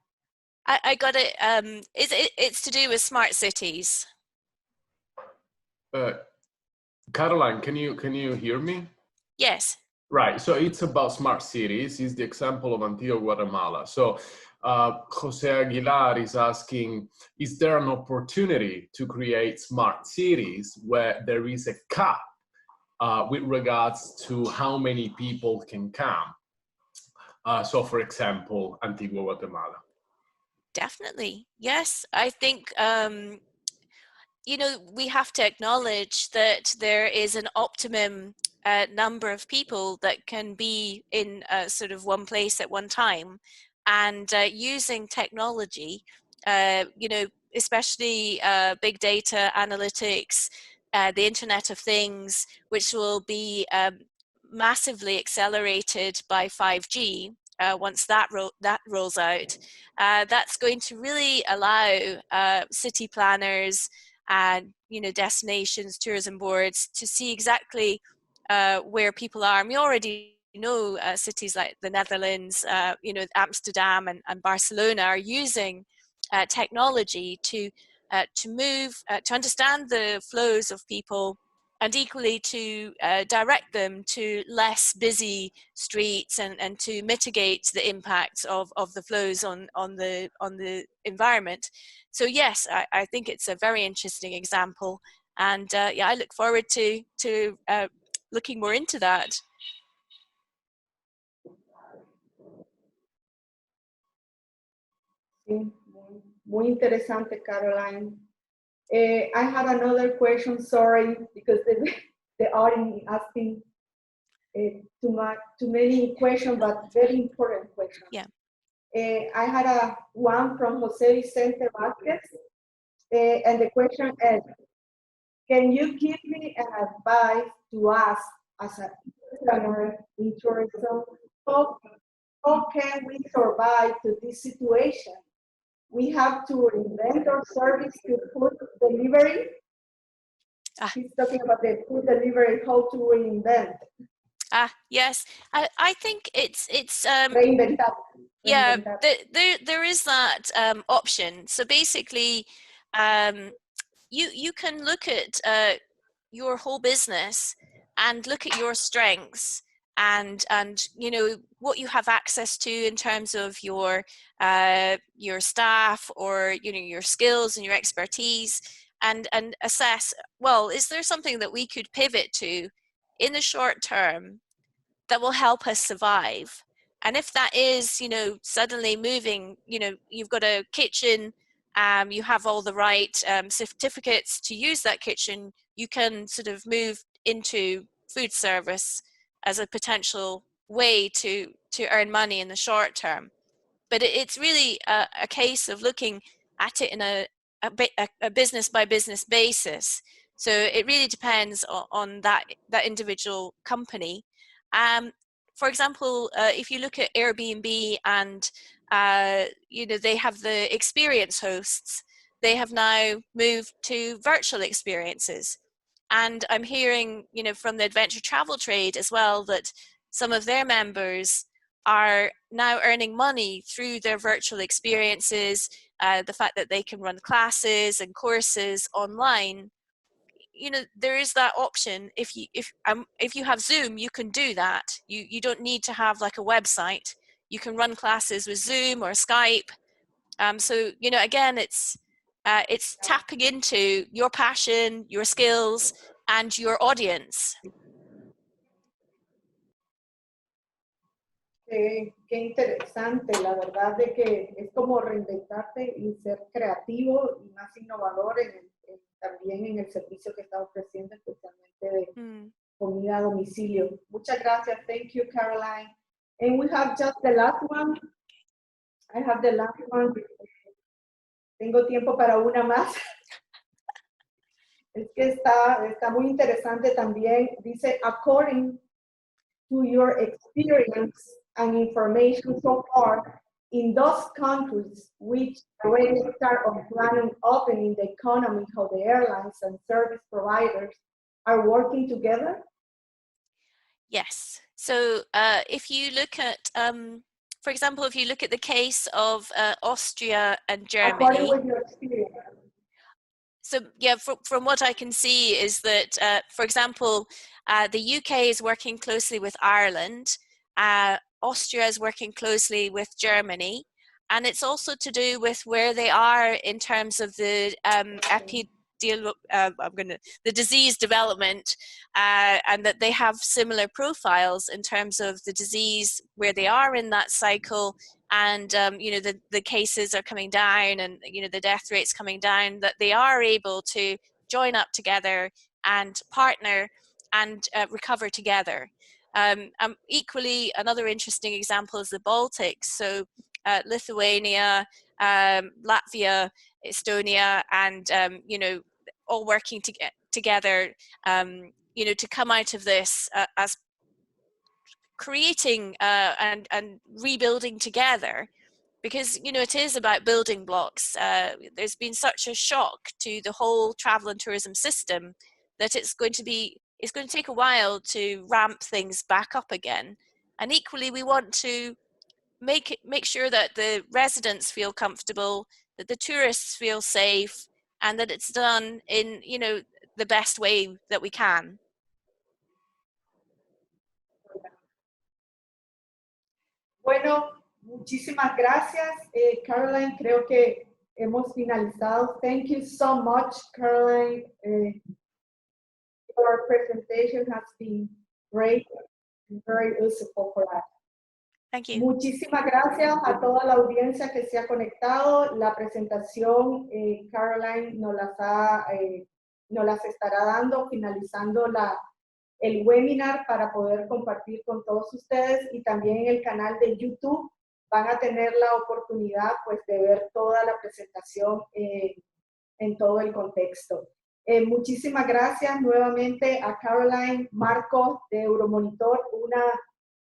I got it. It's to do with smart cities. Caroline, can you hear me? Yes. Right. So it's about smart cities. It's the example of Antigua Guatemala. So Jose Aguilar is asking, is there an opportunity to create smart cities where there is a cap with regards to how many people can come? So for example, Antigua Guatemala. Definitely. Yes. I think, we have to acknowledge that there is an optimum number of people that can be in sort of one place at one time, and using technology, especially big data analytics, the Internet of Things, which will be massively accelerated by 5G. Once that rolls out, that's going to really allow city planners and destinations, tourism boards to see exactly where people are. And we already know cities like the Netherlands, Amsterdam and Barcelona are using technology to to move, to understand the flows of people, and equally to direct them to less busy streets and to mitigate the impacts of the flows on the environment. So yes, I think it's a very interesting example, and yeah, I look forward to looking more into that. Sí, muy interesante, Caroline. I have another question, sorry, because the audience is asking too many questions, but very important questions. Yeah. I had one from Jose Vicente Vázquez, and the question is, can you give me an advice to us as a entrepreneur in tourism? How can we survive to this situation? We have to invent our service to food delivery. He's talking about the food delivery, how to reinvent. Yes, I think it's Reinventar. Yeah, there is that option. So basically, you can look at your whole business and look at your strengths and you know what you have access to in terms of your staff, or you know your skills and your expertise, and assess, well, is there something that we could pivot to in the short term that will help us survive? And if that is, you know, suddenly moving, you know, you've got a kitchen, you have all the right certificates to use that kitchen, you can sort of move into food service as a potential way to earn money in the short term. But it's really a case of looking at it in a business by business basis. So it really depends on that individual company. For example, if you look at Airbnb and you know, they have the experience hosts, they have now moved to virtual experiences. And I'm hearing, you know, from the adventure travel trade as well, that some of their members are now earning money through their virtual experiences, the fact that they can run classes and courses online. You know, there is that option. If you have Zoom, you can do that. You don't need to have like a website. You can run classes with Zoom or Skype. So you know, again, it's tapping into your passion, your skills, and your audience. Qué interesante, la verdad de que es como reinventarte y ser creativo y más innovador también en el servicio que está ofreciendo, especialmente de comida a domicilio. Muchas gracias. Thank you, Caroline. And we have just the last one. I have the last one. Tengo tiempo para una más. Es que está muy interesante también. Dice, according to your experience and information so far, in those countries which already start on planning opening the economy, how the airlines and service providers are working together? Yes. So if you look at, for example, if you look at the case of Austria and Germany. According with your experience. So yeah, from what I can see is that, for example, the UK is working closely with Ireland, Austria is working closely with Germany, and it's also to do with where they are in terms of the the disease development, and that they have similar profiles in terms of the disease, where they are in that cycle, and you know, the cases are coming down, and you know, the death rates coming down, that they are able to join up together and partner and recover together. Equally, another interesting example is the Baltics. So Lithuania, Latvia, Estonia, and you know, all working together, you know, to come out of this as creating and rebuilding together, because you know, it is about building blocks. There's been such a shock to the whole travel and tourism system that it's going to take a while to ramp things back up again. And equally, we want to make sure that the residents feel comfortable, that the tourists feel safe, and that it's done in, you know, the best way that we can. Bueno, muchísimas gracias, Caroline. Creo que hemos finalizado. Thank you so much, Caroline. Your presentation has been great and very useful for us. Thank you. Muchísimas gracias a toda la audiencia que se ha conectado. La presentación, Caroline nos las estará dando, finalizando el webinar para poder compartir con todos ustedes, y también en el canal de YouTube van a tener la oportunidad pues de ver toda la presentación en todo el contexto. Muchísimas gracias nuevamente a Caroline, Marcos de Euromonitor,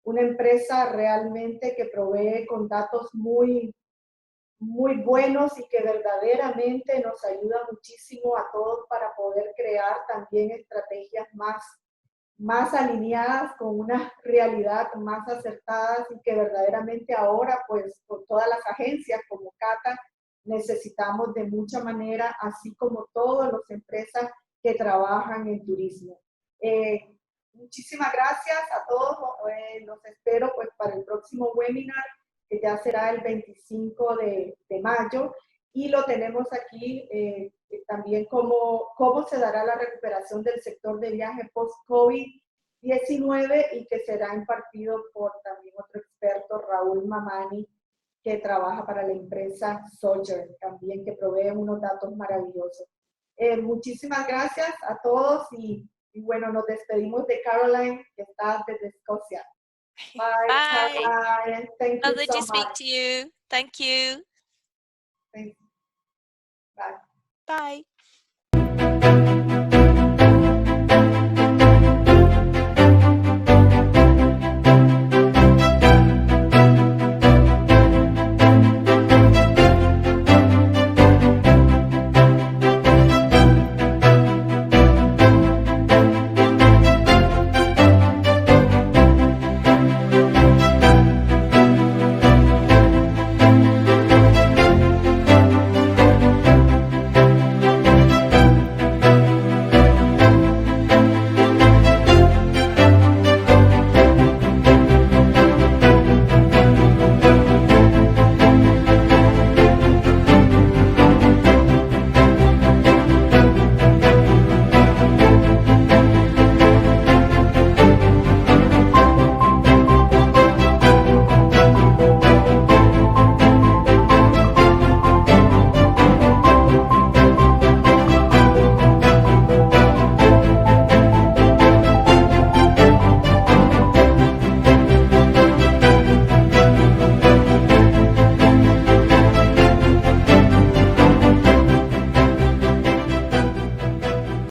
una empresa realmente que provee con datos muy buenos y que verdaderamente nos ayuda muchísimo a todos para poder crear también estrategias más alineadas con una realidad más acertadas, y que verdaderamente ahora pues con todas las agencias como Cata necesitamos de mucha manera, así como todas las empresas que trabajan en turismo. Muchísimas gracias a todos, los espero pues para el próximo webinar, que ya será el 25 de mayo, y lo tenemos aquí también cómo se dará la recuperación del sector de viaje post-COVID-19, y que será impartido por también otro experto, Raúl Mamani, que trabaja para la empresa Sojourn, también, que provee unos datos maravillosos. Muchísimas gracias a todos, y bueno, nos despedimos de Caroline, que está desde Escocia. Bye. Bye. Caroline. Thank you Lovely so to speak much. to you. Thank you. Thanks. Bye. Bye.